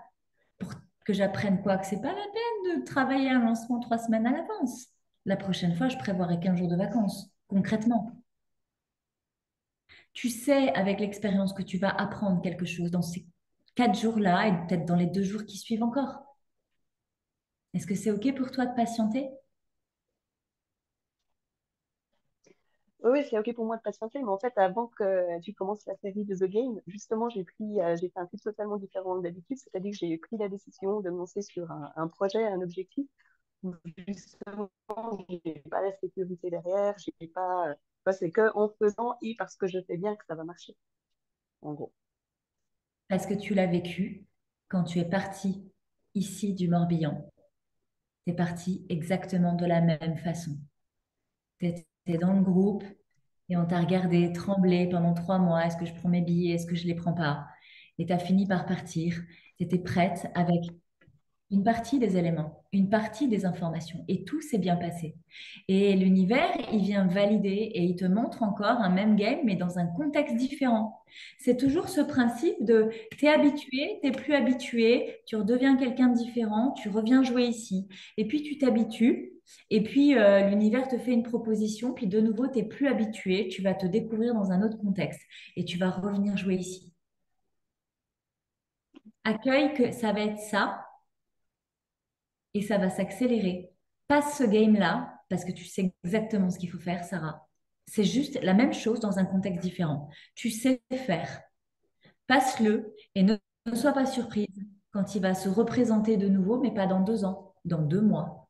Speaker 1: pour que j'apprenne quoi, que c'est pas la peine de travailler un lancement 3 semaines à l'avance. La prochaine fois, je prévoirai 15 jours de vacances, concrètement. Tu sais avec l'expérience que tu vas apprendre quelque chose dans ces 4 jours-là et peut-être dans les 2 jours qui suivent encore. Est-ce que c'est OK pour toi de patienter?
Speaker 5: Oui, oui, c'est OK pour moi de patienter, mais en fait, avant que tu commences la série de The Game, justement, j'ai fait un truc totalement différent d'habitude, c'est-à-dire que j'ai pris la décision de me lancer sur un projet, un objectif, où justement, j'ai pas la sécurité derrière, j'ai pas, c'est que en faisant et parce que je sais bien que ça va marcher, en gros.
Speaker 1: Parce que tu l'as vécu quand tu es parti ici du Morbihan. Tu es parti exactement de la même façon. Tu étais dans le groupe et on t'a regardé trembler pendant 3 mois. Est-ce que je prends mes billets? Est-ce que je les prends pas? Et tu as fini par partir. Tu étais prête avec une partie des éléments, une partie des informations, et tout s'est bien passé. Et l'univers, il vient valider et il te montre encore un même game, mais dans un contexte différent. C'est toujours ce principe de t'es habitué, t'es plus habitué, tu redeviens quelqu'un de différent, tu reviens jouer ici, et puis tu t'habitues. Et puis l'univers te fait une proposition, puis de nouveau, tu n'es plus habitué, tu vas te découvrir dans un autre contexte et tu vas revenir jouer ici. Accueille que ça va être ça, et ça va s'accélérer. Passe ce game-là parce que tu sais exactement ce qu'il faut faire, Sarah. C'est juste la même chose dans un contexte différent. Tu sais faire. Passe-le et ne sois pas surprise quand il va se représenter de nouveau, mais pas dans 2 ans, dans 2 mois,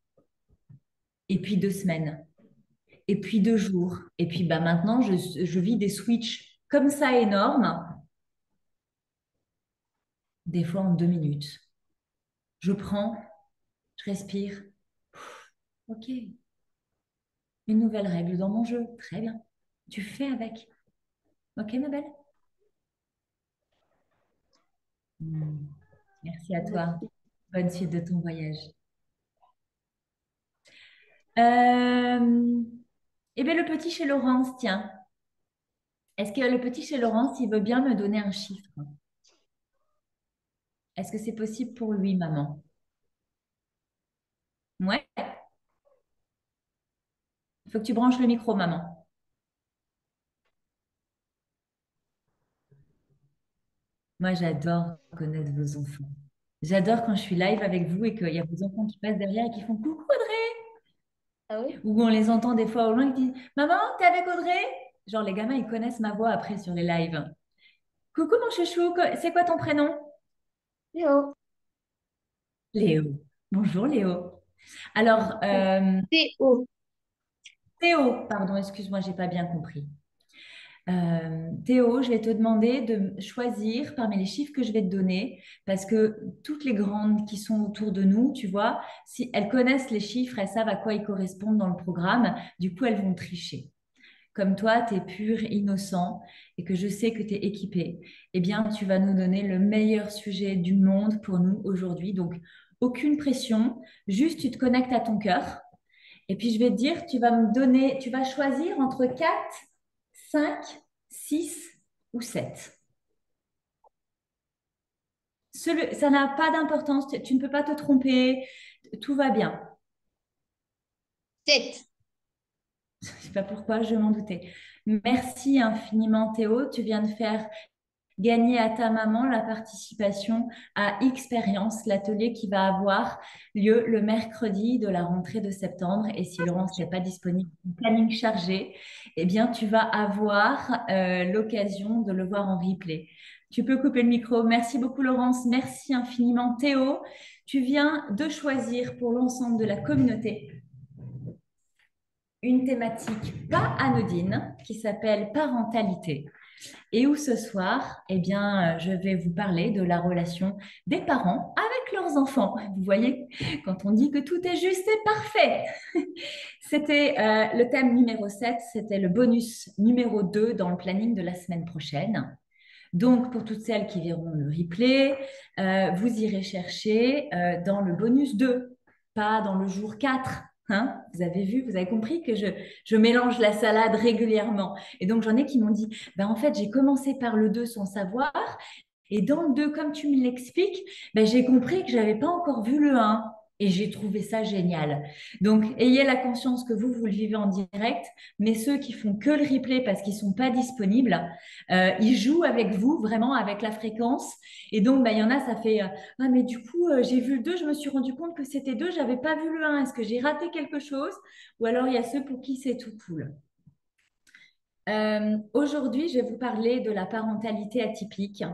Speaker 1: et puis 2 semaines, et puis 2 jours. Et puis bah, maintenant, je vis des switches comme ça énormes, des fois en 2 minutes. Je prends, je respire. OK, une nouvelle règle dans mon jeu. Très bien. Tu fais avec. OK, ma belle? Hmm. Merci à toi.
Speaker 5: Merci.
Speaker 1: Bonne suite de ton voyage. Euh, Eh bien, le petit chez Laurence, tiens. Est-ce que le petit chez Laurence, il veut bien me donner un chiffre? Est-ce que c'est possible pour lui, maman? Ouais. Il faut que tu branches le micro, maman. Moi, j'adore connaître vos enfants. J'adore quand je suis live avec vous et qu'il y a vos enfants qui passent derrière et qui font coucou Audrey.
Speaker 5: Ah oui?
Speaker 1: Ou on les entend des fois au loin qui disent maman, t'es avec Audrey? Genre, les gamins, ils connaissent ma voix après sur les lives. Coucou mon chouchou, c'est quoi ton prénom?
Speaker 5: Yo.
Speaker 1: Léo. Bonjour Léo. Alors,
Speaker 5: Théo.
Speaker 1: Théo, pardon, excuse-moi, j'ai pas bien compris. Théo, je vais te demander de choisir parmi les chiffres que je vais te donner, parce que toutes les grandes qui sont autour de nous, tu vois, si elles connaissent les chiffres, elles savent à quoi ils correspondent dans le programme, du coup, elles vont tricher. Comme toi, tu es pur, innocent et que je sais que tu es équipé, eh bien, tu vas nous donner le meilleur sujet du monde pour nous aujourd'hui. Donc, aucune pression, juste tu te connectes à ton cœur. Et puis, je vais te dire, tu vas me donner, tu vas choisir entre 4, 5, 6 ou 7. Ça n'a pas d'importance, tu ne peux pas te tromper, tout va bien.
Speaker 6: 7.
Speaker 1: Je ne sais pas pourquoi, je m'en doutais. Merci infiniment, Théo. Tu viens de faire gagner à ta maman la participation à Expérience, l'atelier qui va avoir lieu le mercredi de la rentrée de septembre. Et si Laurence n'est pas disponible, planning chargé, eh bien, tu vas avoir l'occasion de le voir en replay. Tu peux couper le micro. Merci beaucoup, Laurence. Merci infiniment, Théo. Tu viens de choisir pour l'ensemble de la communauté une thématique pas anodine qui s'appelle parentalité. Et où ce soir, eh bien, je vais vous parler de la relation des parents avec leurs enfants. Vous voyez, quand on dit que tout est juste et parfait. C'était le thème numéro 7, c'était le bonus numéro 2 dans le planning de la semaine prochaine. Donc, pour toutes celles qui verront le replay, vous irez chercher dans le bonus 2, pas dans le jour 4. Hein, vous avez vu, vous avez compris que je mélange la salade régulièrement. Et donc, j'en ai qui m'ont dit, ben, en fait, j'ai commencé par le 2 sans savoir. Et dans le 2, comme tu me l'expliques, ben, j'ai compris que je n'avais pas encore vu le 1. Et j'ai trouvé ça génial. Donc, ayez la conscience que vous le vivez en direct, mais ceux qui font que le replay parce qu'ils ne sont pas disponibles, ils jouent avec vous, vraiment avec la fréquence. Et donc, ben, il y en a, ça fait ah, mais du coup, j'ai vu le 2, je me suis rendu compte que c'était 2, je n'avais pas vu le 1. Est-ce que j'ai raté quelque chose? Ou alors, il y a ceux pour qui c'est tout cool. Aujourd'hui, je vais vous parler de la parentalité atypique.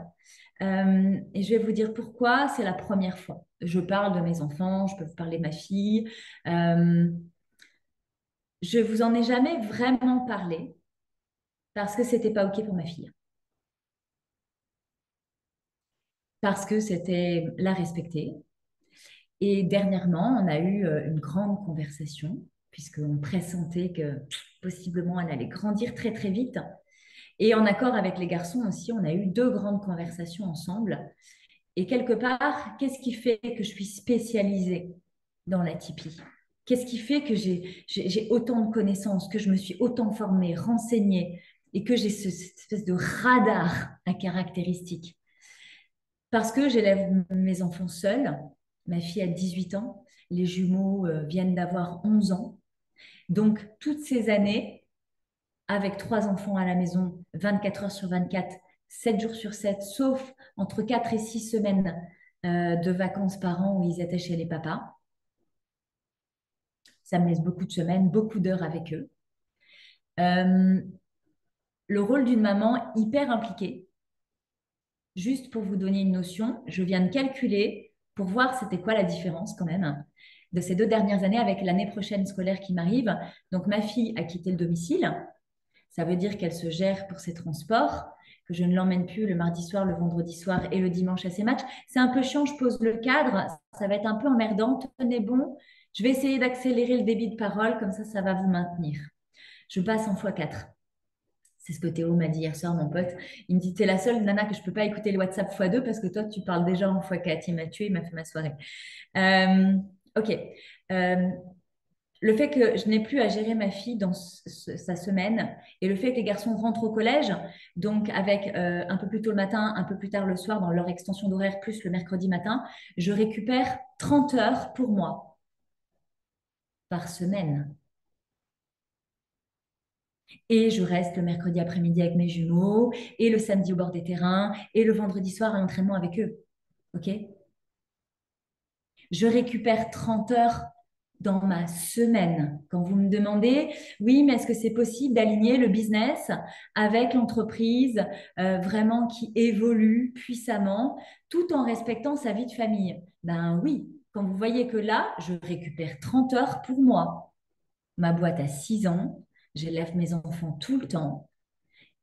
Speaker 1: Et je vais vous dire pourquoi c'est la première fois. Je parle de mes enfants, je peux vous parler de ma fille. Je vous en ai jamais vraiment parlé parce que c'était pas OK pour ma fille. Parce que c'était la respecter. Et dernièrement, on a eu une grande conversation puisqu'on pressentait que possiblement elle allait grandir très très vite. Et en accord avec les garçons aussi, on a eu 2 grandes conversations ensemble. Et quelque part, qu'est-ce qui fait que je suis spécialisée dans la Tipeee? Qu'est-ce qui fait que j'ai autant de connaissances, que je me suis autant formée, renseignée et que j'ai cette espèce de radar à caractéristiques? Parce que j'élève mes enfants seuls. Ma fille a 18 ans, les jumeaux viennent d'avoir 11 ans. Donc, toutes ces années, avec 3 enfants à la maison, 24 heures sur 24, 7 jours sur 7, sauf entre 4 et 6 semaines de vacances par an où ils étaient chez les papas. Ça me laisse beaucoup de semaines, beaucoup d'heures avec eux. Le rôle d'une maman hyper impliquée. Juste pour vous donner une notion, je viens de calculer pour voir c'était quoi la différence quand même de ces 2 dernières années avec l'année prochaine scolaire qui m'arrive. Donc ma fille a quitté le domicile. Ça veut dire qu'elle se gère pour ses transports, que je ne l'emmène plus le mardi soir, le vendredi soir et le dimanche à ses matchs. C'est un peu chiant, je pose le cadre, ça va être un peu emmerdant. Tenez bon, je vais essayer d'accélérer le débit de parole, comme ça va vous maintenir. Je passe en x4. C'est ce que Théo m'a dit hier soir, mon pote. Il me dit, t'es la seule nana que je ne peux pas écouter le WhatsApp x2 parce que toi, tu parles déjà en x4. Il m'a tué, il m'a fait ma soirée. OK. Le fait que je n'ai plus à gérer ma fille dans sa semaine et le fait que les garçons rentrent au collège, donc avec un peu plus tôt le matin, un peu plus tard le soir dans leur extension d'horaire, plus le mercredi matin, je récupère 30 heures pour moi par semaine. Et je reste le mercredi après-midi avec mes jumeaux, et le samedi au bord des terrains, et le vendredi soir à l'entraînement avec eux. OK? Je récupère 30 heures dans ma semaine. Quand vous me demandez, oui, mais est-ce que c'est possible d'aligner le business avec l'entreprise vraiment qui évolue puissamment tout en respectant sa vie de famille? Ben oui, quand vous voyez que là, je récupère 30 heures pour moi. Ma boîte a 6 ans, j'élève mes enfants tout le temps.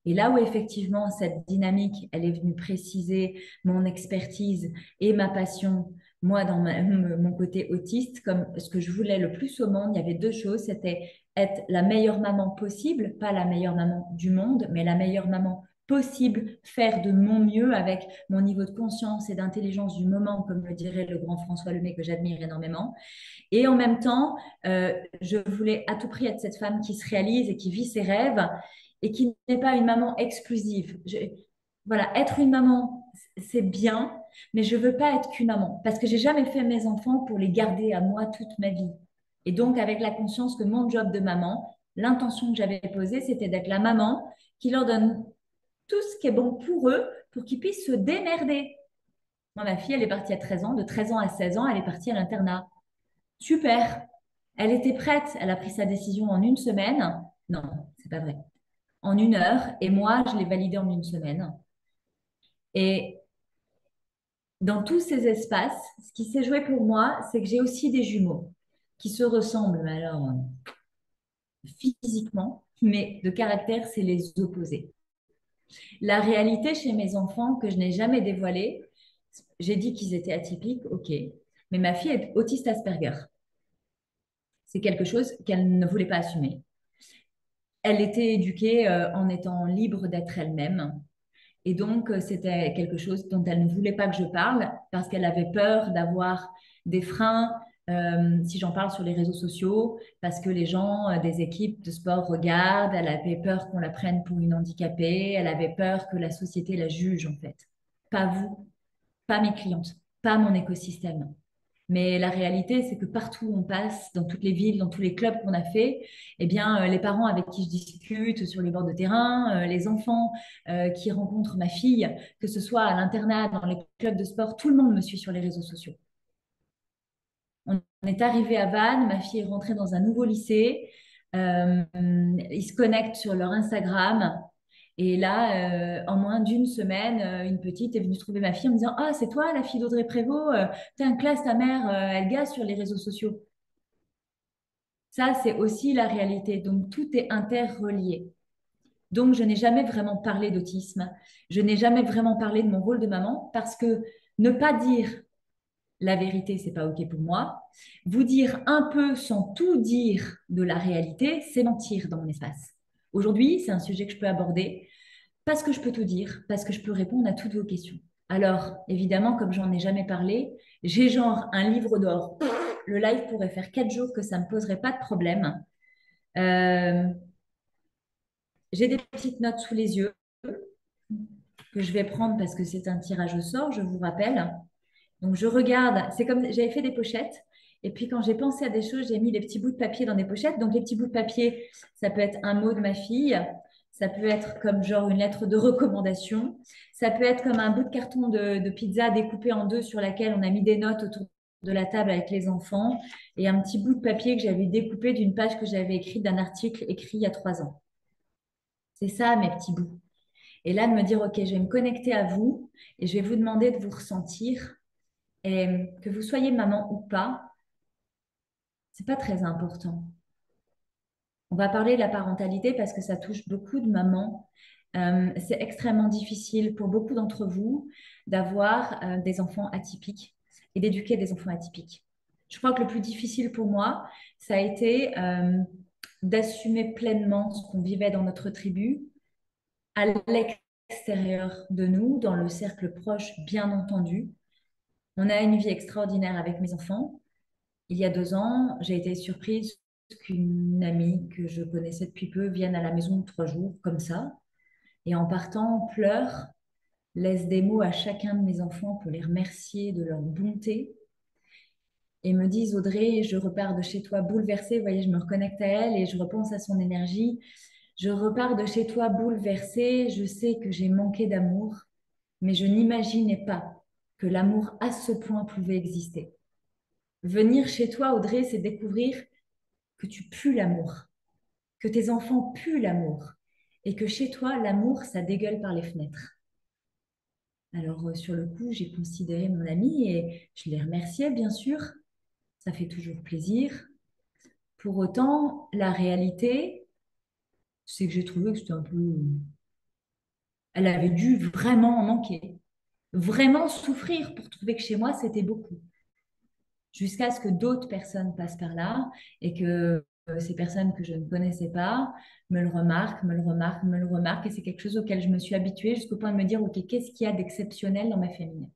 Speaker 1: Et là où effectivement cette dynamique, elle est venue préciser mon expertise et ma passion, moi dans mon côté autiste, comme ce que je voulais le plus au monde, il y avait deux choses, c'était être la meilleure maman possible, pas la meilleure maman du monde, mais la meilleure maman possible, faire de mon mieux avec mon niveau de conscience et d'intelligence du moment, comme le dirait le grand François Lemay, que j'admire énormément. Et en même temps, je voulais à tout prix être cette femme qui se réalise et qui vit ses rêves et qui n'est pas une maman exclusive. Voilà, être une maman, c'est bien, mais je veux pas être qu'une maman parce que j'ai jamais fait mes enfants pour les garder à moi toute ma vie. Et donc, avec la conscience que mon job de maman, l'intention que j'avais posée, c'était d'être la maman qui leur donne tout ce qui est bon pour eux pour qu'ils puissent se démerder. Moi, ma fille, elle est partie à 13 ans. De 13 ans à 16 ans, elle est partie à l'internat. Super. Elle était prête. Elle a pris sa décision en une semaine. Non, c'est pas vrai. En 1 heure. Et moi, je l'ai validée en 1 semaine. Et dans tous ces espaces, ce qui s'est joué pour moi, c'est que j'ai aussi des jumeaux qui se ressemblent, mais alors physiquement, mais de caractère, c'est les opposés. La réalité chez mes enfants que je n'ai jamais dévoilée, j'ai dit qu'ils étaient atypiques, ok, mais ma fille est autiste Asperger. C'est quelque chose qu'elle ne voulait pas assumer. Elle était éduquée en étant libre d'être elle-même. Et donc, c'était quelque chose dont elle ne voulait pas que je parle parce qu'elle avait peur d'avoir des freins si j'en parle sur les réseaux sociaux, parce que les gens des équipes de sport regardent, elle avait peur qu'on la prenne pour une handicapée, elle avait peur que la société la juge en fait. Pas vous, pas mes clientes, pas mon écosystème. Mais la réalité, c'est que partout où on passe, dans toutes les villes, dans tous les clubs qu'on a fait, eh bien, les parents avec qui je discute sur les bords de terrain, les enfants qui rencontrent ma fille, que ce soit à l'internat, dans les clubs de sport, tout le monde me suit sur les réseaux sociaux. On est arrivé à Vannes, ma fille est rentrée dans un nouveau lycée, ils se connectent sur leur Instagram. Et là, en moins d'une semaine, une petite est venue trouver ma fille en me disant: Ah, c'est toi, la fille d'Audrey Prévost, t'es en classe, ta mère, elle gaze sur les réseaux sociaux. Ça, c'est aussi la réalité. Donc, tout est interrelié. Donc, je n'ai jamais vraiment parlé d'autisme. Je n'ai jamais vraiment parlé de mon rôle de maman parce que ne pas dire la vérité, c'est pas OK pour moi. Vous dire un peu sans tout dire de la réalité, c'est mentir dans mon espace. Aujourd'hui, c'est un sujet que je peux aborder parce que je peux tout dire, parce que je peux répondre à toutes vos questions. Alors, évidemment, comme j'en ai jamais parlé, j'ai genre un livre d'or. Le live pourrait faire 4 jours que ça ne me poserait pas de problème. Euh, j'ai des petites notes sous les yeux que je vais prendre parce que c'est un tirage au sort, je vous rappelle. Donc, je regarde, c'est comme j'avais fait des pochettes. Et puis, quand j'ai pensé à des choses, j'ai mis les petits bouts de papier dans des pochettes. Donc, les petits bouts de papier, ça peut être un mot de ma fille. Ça peut être comme genre une lettre de recommandation. Ça peut être comme un bout de carton de pizza découpé en deux sur laquelle on a mis des notes autour de la table avec les enfants. Et un petit bout de papier que j'avais découpé d'une page que j'avais écrite d'un article écrit il y a 3 ans. C'est ça, mes petits bouts. Et là, de me dire, OK, je vais me connecter à vous et je vais vous demander de vous ressentir. Et que vous soyez maman ou pas, c'est pas très important. On va parler de la parentalité parce que ça touche beaucoup de mamans. C'est extrêmement difficile pour beaucoup d'entre vous d'avoir des enfants atypiques et d'éduquer des enfants atypiques. Je crois que le plus difficile pour moi, ça a été d'assumer pleinement ce qu'on vivait dans notre tribu, à l'extérieur de nous, dans le cercle proche, bien entendu. On a une vie extraordinaire avec mes enfants. Il y a 2 ans, j'ai été surprise qu'une amie que je connaissais depuis peu vienne à la maison 3 jours comme ça. Et en partant, pleure, laisse des mots à chacun de mes enfants pour les remercier de leur bonté. Et me disent: Audrey, je repars de chez toi bouleversée. Vous voyez, je me reconnecte à elle et je repense à son énergie. Je repars de chez toi bouleversée. Je sais que j'ai manqué d'amour, mais je n'imaginais pas que l'amour à ce point pouvait exister. Venir chez toi, Audrey, c'est découvrir que tu pues l'amour, que tes enfants puent l'amour et que chez toi, l'amour, ça dégueule par les fenêtres. Alors, sur le coup, j'ai considéré mon amie et je l'ai remerciée, bien sûr. Ça fait toujours plaisir. Pour autant, la réalité, c'est que j'ai trouvé que c'était un peu Elle avait dû vraiment en manquer, vraiment souffrir pour trouver que chez moi, c'était beaucoup. Jusqu'à ce que d'autres personnes passent par là et que ces personnes que je ne connaissais pas me le remarquent, me le remarquent, me le remarquent. Et c'est quelque chose auquel je me suis habituée jusqu'au point de me dire, OK, qu'est-ce qu'il y a d'exceptionnel dans ma famille?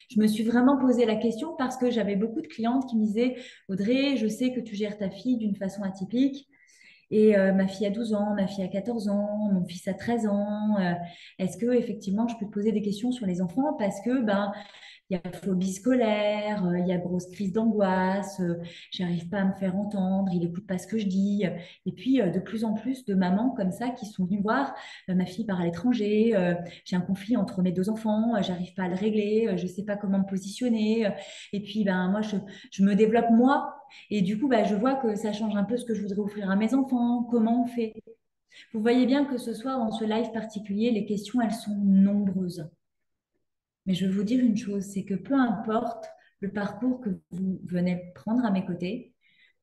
Speaker 1: Je me suis vraiment posé la question parce que j'avais beaucoup de clientes qui me disaient, Audrey, je sais que tu gères ta fille d'une façon atypique. Et ma fille a 12 ans, ma fille a 14 ans, mon fils a 13 ans. Est-ce que effectivement je peux te poser des questions sur les enfants parce que ben il y a phobie scolaire, il y a grosse crise d'angoisse, j'arrive pas à me faire entendre, il écoute pas ce que je dis. Et puis de plus en plus de mamans comme ça qui sont venues voir, ma fille part à l'étranger, j'ai un conflit entre mes deux enfants, j'arrive pas à le régler, je sais pas comment me positionner. Et puis ben moi je me développe moi. Et du coup, bah, je vois que ça change un peu ce que je voudrais offrir à mes enfants. Comment on fait? Vous voyez bien que ce soir, dans ce live particulier, les questions, elles sont nombreuses. Mais je veux vous dire une chose, c'est que peu importe le parcours que vous venez prendre à mes côtés,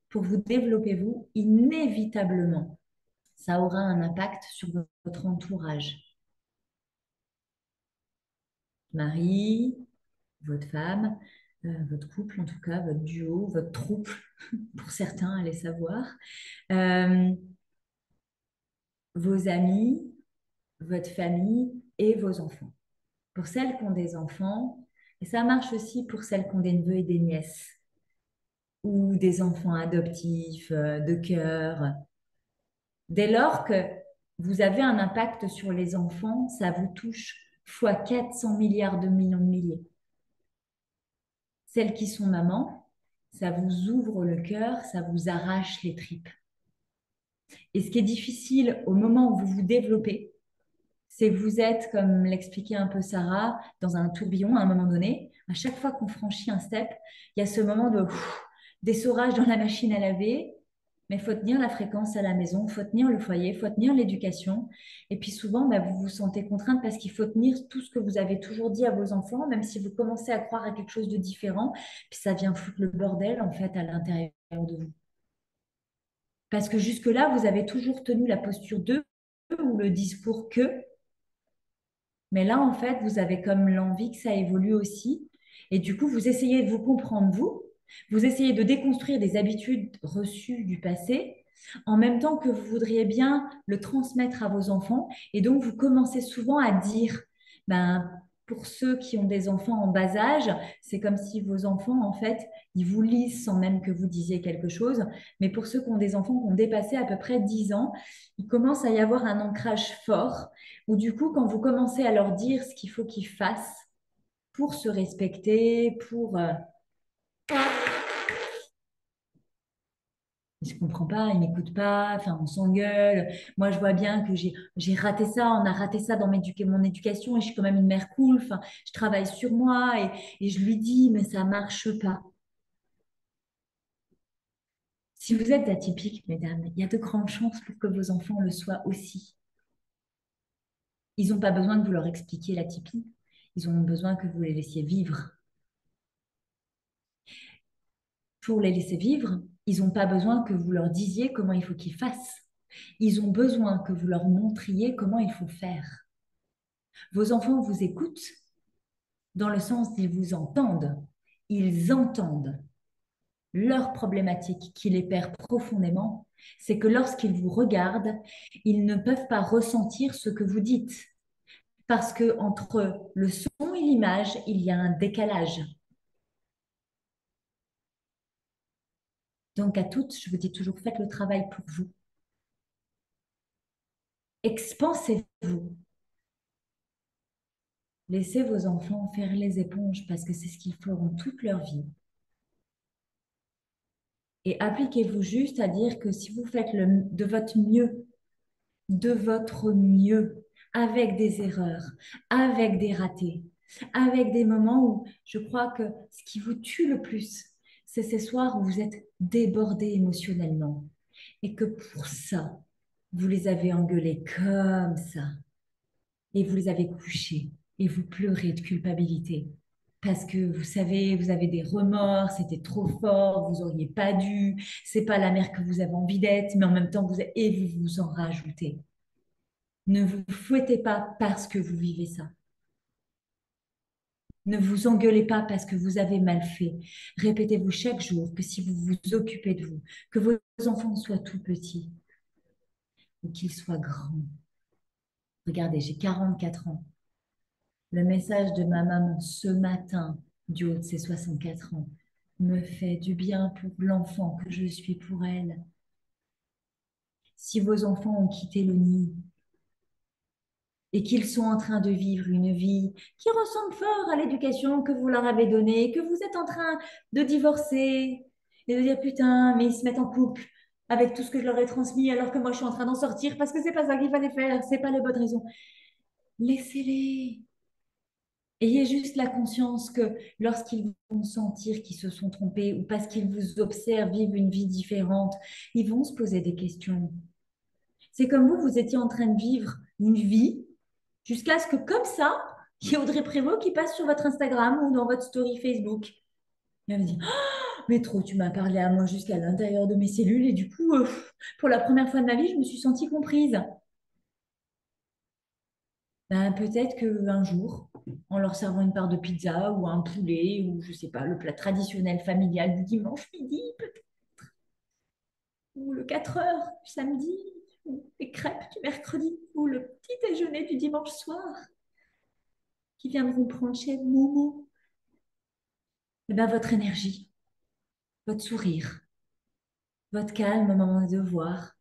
Speaker 1: pour vous développer vous, inévitablement, ça aura un impact sur votre entourage. Mari, votre femme, votre couple en tout cas, votre duo, votre troupe, pour certains, allez savoir. Euh, Vos amis, votre famille et vos enfants. Pour celles qui ont des enfants, et ça marche aussi pour celles qui ont des neveux et des nièces, ou des enfants adoptifs, de cœur. Dès lors que vous avez un impact sur les enfants, ça vous touche fois 400 milliards de millions de milliers. Celles qui sont mamans, ça vous ouvre le cœur, ça vous arrache les tripes. Et ce qui est difficile au moment où vous vous développez, c'est que vous êtes, comme l'expliquait un peu Sarah, dans un tourbillon à un moment donné. À chaque fois qu'on franchit un step, il y a ce moment de d'essorage dans la machine à laver, mais il faut tenir la fréquence à la maison, il faut tenir le foyer, il faut tenir l'éducation. Et puis souvent, bah, vous vous sentez contrainte parce qu'il faut tenir tout ce que vous avez toujours dit à vos enfants, même si vous commencez à croire à quelque chose de différent, puis ça vient foutre le bordel en fait à l'intérieur de vous. Parce que jusque-là, vous avez toujours tenu la posture de ou le discours que, mais là, en fait, vous avez comme l'envie que ça évolue aussi. Et du coup, vous essayez de vous comprendre, vous essayez de déconstruire des habitudes reçues du passé, en même temps que vous voudriez bien le transmettre à vos enfants. Et donc, vous commencez souvent à dire, ben, pour ceux qui ont des enfants en bas âge, c'est comme si vos enfants, en fait, ils vous lisent sans même que vous disiez quelque chose. Mais pour ceux qui ont des enfants qui ont dépassé à peu près 10 ans, il commence à y avoir un ancrage fort où du coup, quand vous commencez à leur dire ce qu'il faut qu'ils fassent pour se respecter, pour je comprends pas, il m'écoute pas, enfin on s'engueule. Moi je vois bien que j'ai raté ça, on a raté ça dans mon éducation et je suis quand même une mère cool. Enfin, je travaille sur moi et je lui dis mais ça marche pas. Si vous êtes atypique, mesdames, il y a de grandes chances pour que vos enfants le soient aussi. Ils n'ont pas besoin que vous leur expliquiez l'atypie. Ils ont besoin que vous les laissiez vivre. Pour les laisser vivre, ils n'ont pas besoin que vous leur disiez comment il faut qu'ils fassent. Ils ont besoin que vous leur montriez comment il faut faire. Vos enfants vous écoutent dans le sens qu'ils vous entendent. Ils entendent leur problématique qui les perd profondément. C'est que lorsqu'ils vous regardent, ils ne peuvent pas ressentir ce que vous dites. Parce que entre le son et l'image, il y a un décalage. Donc à toutes, je vous dis toujours, faites le travail pour vous. Expansez-vous. Laissez vos enfants faire les éponges parce que c'est ce qu'ils feront toute leur vie. Et appliquez-vous juste à dire que si vous faites de votre mieux, avec des erreurs, avec des ratés, avec des moments où je crois que ce qui vous tue le plus, c'est ces soirs où vous êtes débordé émotionnellement et que pour ça, vous les avez engueulés comme ça et vous les avez couchés et vous pleurez de culpabilité. Parce que vous savez, vous avez des remords, c'était trop fort, vous auriez pas dû, c'est pas la mère que vous avez envie d'être, mais en même temps, vous en rajoutez. Ne vous fouettez pas parce que vous vivez ça. Ne vous engueulez pas parce que vous avez mal fait. Répétez-vous chaque jour que si vous vous occupez de vous, que vos enfants soient tout petits ou qu'ils soient grands. Regardez, j'ai 44 ans. Le message de ma maman ce matin, du haut de ses 64 ans, me fait du bien pour l'enfant que je suis pour elle. Si vos enfants ont quitté le nid et qu'ils sont en train de vivre une vie qui ressemble fort à l'éducation que vous leur avez donnée, que vous êtes en train de divorcer et de dire putain, mais ils se mettent en couple avec tout ce que je leur ai transmis alors que moi je suis en train d'en sortir parce que c'est pas ça qu'il fallait faire, c'est pas les bonnes raisons. Laissez-les. Ayez juste la conscience que lorsqu'ils vont sentir qu'ils se sont trompés ou parce qu'ils vous observent vivre une vie différente, ils vont se poser des questions. C'est comme vous étiez en train de vivre une vie jusqu'à ce que, comme ça, il y ait Audrey Prévost qui passe sur votre Instagram ou dans votre story Facebook. Et elle me dit, oh, mais trop, tu m'as parlé à moi jusqu'à l'intérieur de mes cellules et du coup, pour la première fois de ma vie, je me suis sentie comprise. Ben, peut-être qu'un jour, en leur servant une part de pizza ou un poulet ou je sais pas, le plat traditionnel familial du dimanche midi, ou le 4 heures du samedi, ou les crêpes du mercredi, ou le petit déjeuner du dimanche soir, qui viendront prendre chez Momo, eh ben, votre énergie, votre sourire, votre calme au moment des devoirs.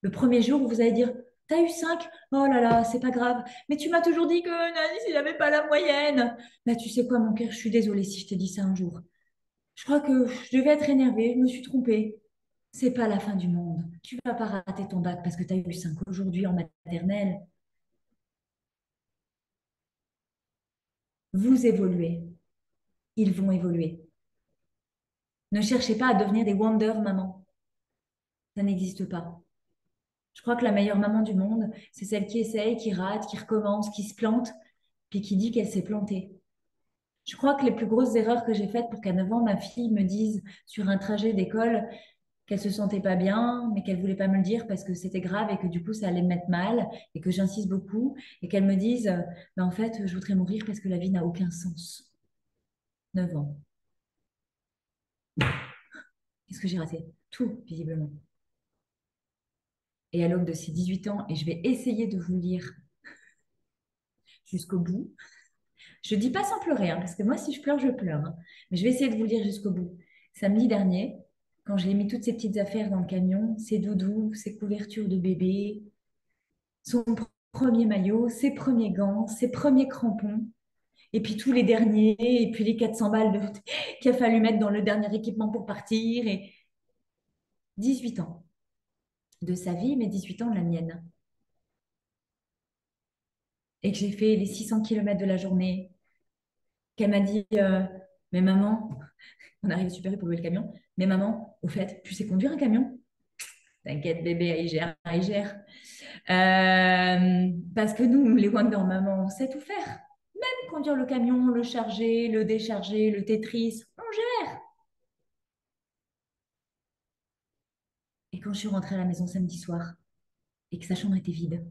Speaker 1: Le premier jour où vous allez dire, t'as eu 5, oh là là, c'est pas grave, mais tu m'as toujours dit que Nanis, il n'avait pas la moyenne. Bah, tu sais quoi, mon cœur, je suis désolée si je t'ai dit ça un jour. Je crois que je devais être énervée, je me suis trompée. C'est pas la fin du monde. Tu vas pas rater ton bac parce que tu as eu 5 aujourd'hui en maternelle. Vous évoluez. Ils vont évoluer. Ne cherchez pas à devenir des Wonder Maman. Ça n'existe pas. Je crois que la meilleure maman du monde, c'est celle qui essaye, qui rate, qui recommence, qui se plante, puis qui dit qu'elle s'est plantée. Je crois que les plus grosses erreurs que j'ai faites pour qu'à 9 ans, ma fille me dise sur un trajet d'école qu'elle se sentait pas bien, mais qu'elle voulait pas me le dire parce que c'était grave et que du coup, ça allait me mettre mal et que j'insiste beaucoup et qu'elle me dise, ben, en fait, je voudrais mourir parce que la vie n'a aucun sens. 9 ans. Qu'est-ce que j'ai raté? Tout, visiblement. Et à l'aube de ces 18 ans, et je vais essayer de vous lire jusqu'au bout. Je dis pas sans pleurer, hein, parce que moi, si je pleure, je pleure, hein. Mais je vais essayer de vous lire jusqu'au bout. Samedi dernier, quand j'ai mis toutes ces petites affaires dans le camion, ses doudous, ses couvertures de bébé, son premier maillot, ses premiers gants, ses premiers crampons, et puis tous les derniers, et puis les 400 balles qu'il a fallu mettre dans le dernier équipement pour partir, et 18 ans de sa vie, mais 18 ans de la mienne. Et que j'ai fait les 600 kilomètres de la journée, qu'elle m'a dit, mais maman, on arrive super vite pour louer le camion, mais maman, au fait, tu sais conduire un camion? T'inquiète bébé, elle gère, elle gère. Parce que nous, les Wonder Maman, on sait tout faire. Conduire le camion, le charger, le décharger, le Tetris, on gère. Et quand je suis rentrée à la maison samedi soir et que sa chambre était vide,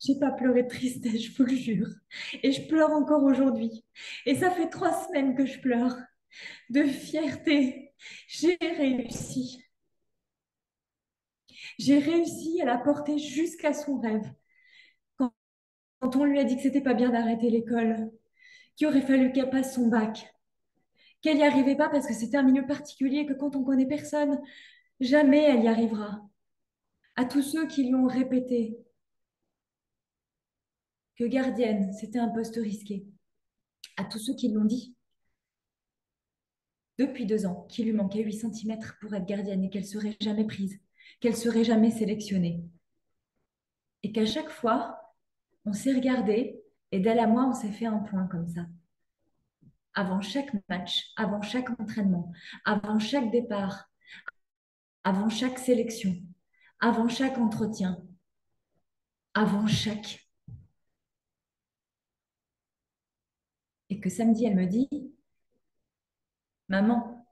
Speaker 1: j'ai pas pleuré de tristesse, je vous le jure. Et je pleure encore aujourd'hui. Et ça fait 3 semaines que je pleure de fierté. J'ai réussi. J'ai réussi à la porter jusqu'à son rêve. Quand, quand on lui a dit que c'était pas bien d'arrêter l'école, qu'il aurait fallu qu'elle passe son bac, qu'elle n'y arrivait pas parce que c'était un milieu particulier, que quand on connaît personne, jamais elle y arrivera. À tous ceux qui lui ont répété que gardienne, c'était un poste risqué. À tous ceux qui l'ont dit depuis 2 ans qu'il lui manquait 8 centimètres pour être gardienne et qu'elle serait jamais prise, qu'elle serait jamais sélectionnée. Et qu'à chaque fois, on s'est regardé et d'elle à moi, on s'est fait un point comme ça. Avant chaque match, avant chaque entraînement, avant chaque départ, avant chaque sélection, avant chaque entretien, avant chaque. Et que samedi, elle me dit, maman,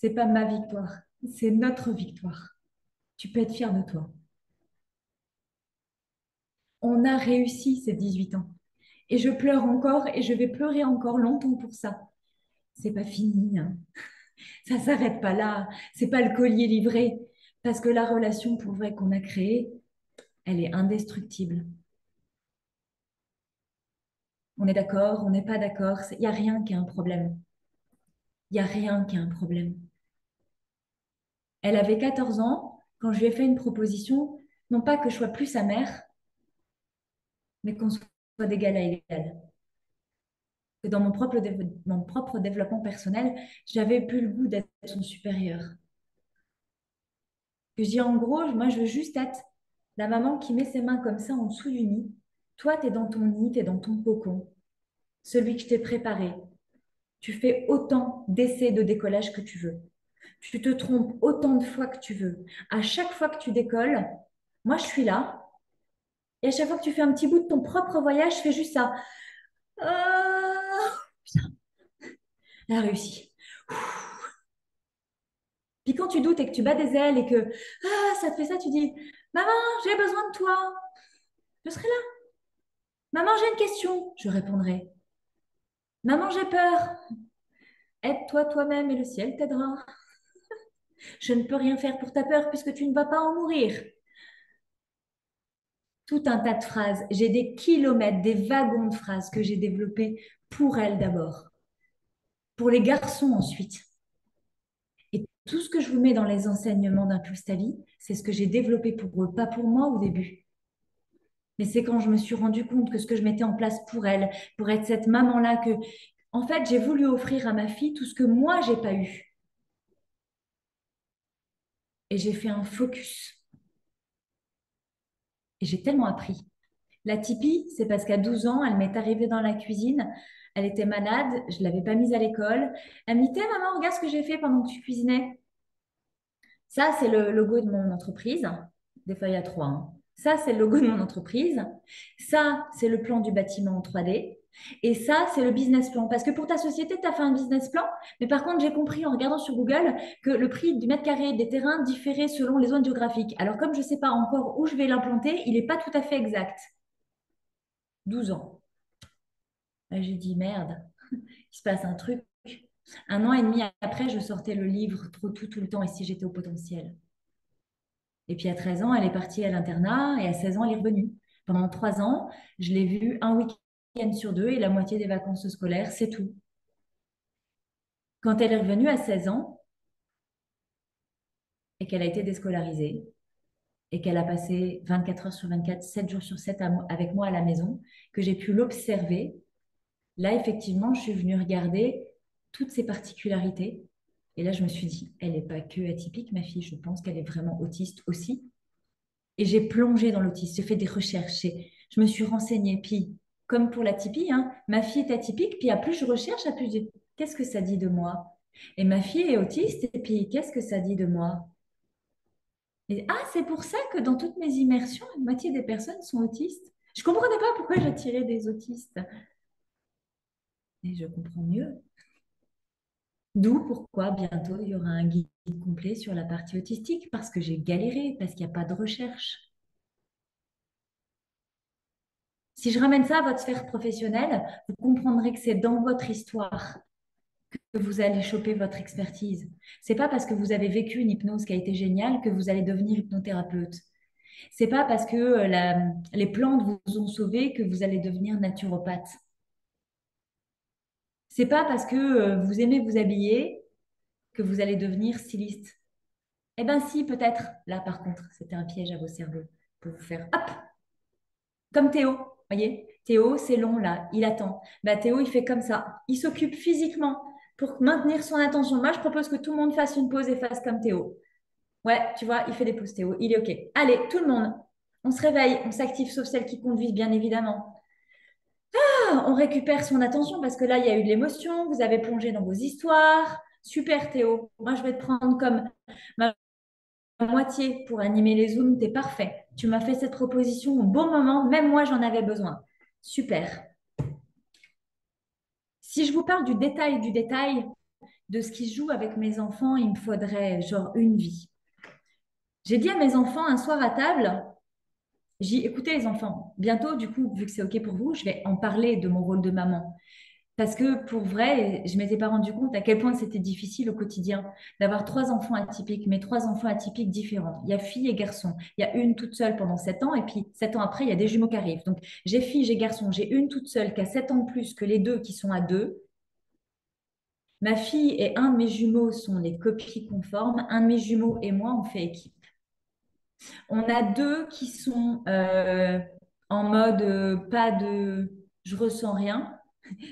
Speaker 1: C'est pas ma victoire, c'est notre victoire. Tu peux être fier de toi. On a réussi ces 18 ans. Et je pleure encore et je vais pleurer encore longtemps pour ça. C'est pas fini, hein. Ça s'arrête pas là. C'est pas le collier livré. Parce que la relation pour vrai qu'on a créée, elle est indestructible. On est d'accord, on n'est pas d'accord. Il n'y a rien qui est un problème. Il n'y a rien qui est un problème. Elle avait 14 ans quand je lui ai fait une proposition, non pas que je sois plus sa mère, mais qu'on soit d'égal à égal. Que dans mon propre développement personnel, j'avais plus le goût d'être son supérieur. Que je dis en gros, moi je veux juste être la maman qui met ses mains comme ça en dessous du nid. Toi, tu es dans ton nid, tu es dans ton cocon, celui que je t'ai préparé. Tu fais autant d'essais de décollage que tu veux. Tu te trompes autant de fois que tu veux. À chaque fois que tu décolles, moi je suis là. Et à chaque fois que tu fais un petit bout de ton propre voyage, je fais juste ça. Putain, elle a réussi. Puis quand tu doutes et que tu bats des ailes et que ça te fait ça, tu dis, maman, j'ai besoin de toi. Je serai là. Maman, j'ai une question. Je répondrai. Maman, j'ai peur. Aide-toi toi-même et le ciel t'aidera. Je ne peux rien faire pour ta peur puisque tu ne vas pas en mourir. Tout un tas de phrases. J'ai des kilomètres, des wagons de phrases que j'ai développées pour elle d'abord, pour les garçons ensuite. Et tout ce que je vous mets dans les enseignements d'Impulse ta vie, c'est ce que j'ai développé pour eux, pas pour moi au début. Mais c'est quand je me suis rendu compte que ce que je mettais en place pour elle, pour être cette maman-là, que, en fait, j'ai voulu offrir à ma fille tout ce que moi, j'ai pas eu. Et j'ai fait un focus. Et j'ai tellement appris. La Tipeee, c'est parce qu'à 12 ans, elle m'est arrivée dans la cuisine. Elle était malade, je ne l'avais pas mise à l'école. Elle me dit, maman, regarde ce que j'ai fait pendant que tu cuisinais. Ça, c'est le logo de mon entreprise. Des feuilles à 3, hein. Ça, c'est le logo de mon entreprise. Ça, c'est le plan du bâtiment en 3D. Et ça, c'est le business plan. Parce que pour ta société, tu as fait un business plan. Mais par contre, j'ai compris en regardant sur Google que le prix du mètre carré des terrains différait selon les zones géographiques. Alors, comme je ne sais pas encore où je vais l'implanter, il n'est pas tout à fait exact. 12 ans. J'ai dit, merde, il se passe un truc. 1 an et demi après, je sortais le livre Trop tout le temps et si j'étais au potentiel. Et puis à 13 ans, elle est partie à l'internat et à 16 ans, elle est revenue. Pendant 3 ans, je l'ai vue un week-end sur 2 et la moitié des vacances scolaires, c'est tout. Quand elle est revenue à 16 ans et qu'elle a été déscolarisée et qu'elle a passé 24 heures sur 24, 7 jours sur 7 avec moi à la maison, que j'ai pu l'observer, là, effectivement, je suis venue regarder toutes ses particularités. Et là, je me suis dit, elle n'est pas que atypique, ma fille, je pense qu'elle est vraiment autiste aussi. Et j'ai plongé dans l'autisme, j'ai fait des recherches, je me suis renseignée. Puis, comme pour l'atypie, hein, ma fille est atypique, puis à plus je recherche, à plus je dis, qu'est-ce que ça dit de moi? Et ma fille est autiste, et puis qu'est-ce que ça dit de moi? Et, c'est pour ça que dans toutes mes immersions, la moitié des personnes sont autistes. Je ne comprenais pas pourquoi j'attirais des autistes. Et je comprends mieux. D'où pourquoi bientôt il y aura un guide complet sur la partie autistique, parce que j'ai galéré, parce qu'il n'y a pas de recherche. Si je ramène ça à votre sphère professionnelle, vous comprendrez que c'est dans votre histoire que vous allez choper votre expertise. C'est pas parce que vous avez vécu une hypnose qui a été géniale que vous allez devenir hypnothérapeute. C'est pas parce que les plantes vous ont sauvé que vous allez devenir naturopathe. C'est pas parce que vous aimez vous habiller que vous allez devenir styliste. Eh bien si, peut-être. Là, par contre, c'était un piège à vos cerveaux pour vous faire hop, comme Théo. Voyez, Théo, c'est long là, il attend. Bah, Théo, il fait comme ça. Il s'occupe physiquement pour maintenir son attention. Moi, je propose que tout le monde fasse une pause et fasse comme Théo. Ouais, tu vois, il fait des pauses, Théo. Il est OK. Allez, tout le monde, on se réveille, on s'active, sauf celles qui conduisent, bien évidemment. On récupère son attention parce que là, il y a eu de l'émotion. Vous avez plongé dans vos histoires. Super, Théo. Moi, je vais te prendre comme ma moitié pour animer les Zooms, t'es parfait. Tu m'as fait cette proposition au bon moment, même moi j'en avais besoin. Super. Si je vous parle du détail, de ce qui se joue avec mes enfants, il me faudrait genre une vie. J'ai dit à mes enfants un soir à table, j'ai dit, écoutez les enfants, bientôt, du coup, vu que c'est OK pour vous, je vais en parler de mon rôle de maman. Parce que pour vrai, je ne m'étais pas rendu compte à quel point c'était difficile au quotidien d'avoir trois enfants atypiques, mais trois enfants atypiques différents. Il y a fille et garçon. Il y a une toute seule pendant 7 ans, et puis 7 ans après, il y a des jumeaux qui arrivent. Donc, j'ai fille, j'ai garçon. J'ai une toute seule qui a 7 ans de plus que les deux qui sont à 2. Ma fille et un de mes jumeaux sont les copies conformes. Un de mes jumeaux et moi, on fait équipe. On a deux qui sont en mode pas de je ressens rien.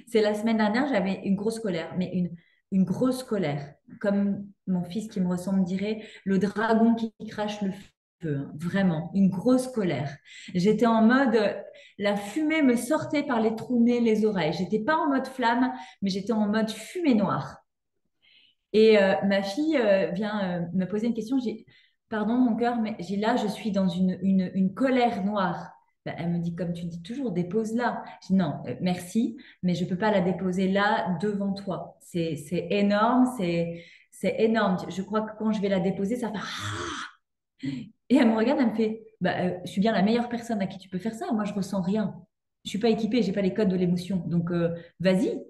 Speaker 1: C'est la semaine dernière, j'avais une grosse colère, mais une grosse colère. Comme mon fils qui me ressemble dirait, le dragon qui crache le feu. Hein. Vraiment, une grosse colère. J'étais en mode, la fumée me sortait par les trous de nez, les oreilles. J'étais pas en mode flamme, mais j'étais en mode fumée noire. Et ma fille vient me poser une question. J'ai, pardon mon cœur, mais j'ai là, je suis dans une colère noire. Ben, elle me dit, comme tu dis toujours, dépose-la. Je dis, non, merci, mais je ne peux pas la déposer là devant toi. C'est énorme, c'est énorme. Je crois que quand je vais la déposer, ça va faire... Et elle me regarde, elle me fait, bah, je suis bien la meilleure personne à qui tu peux faire ça. Moi, je ressens rien. Je suis pas équipée, j'ai pas les codes de l'émotion. Donc, vas-y,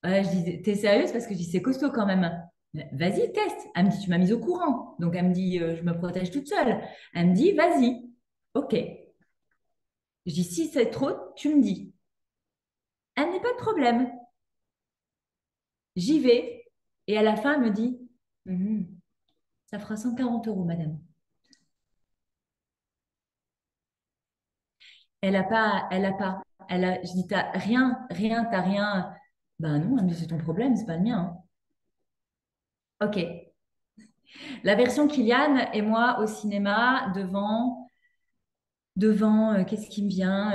Speaker 1: je dis, t'es sérieuse? Parce que je dis, c'est costaud quand même. Vas-y, teste. Elle me dit, tu m'as mise au courant. Donc, elle me dit, je me protège toute seule. Elle me dit, vas-y. OK. Je dis, si c'est trop, tu me dis. Elle n'est pas de problème. J'y vais. Et à la fin, elle me dit, mhm, ça fera 140 euros, madame. Elle a pas, elle a pas. Je dis, t'as rien, rien, t'as rien. Ben non, elle me dit, c'est ton problème, c'est pas le mien. Hein. OK. La version Kylian et moi au cinéma devant, qu'est-ce qui me vient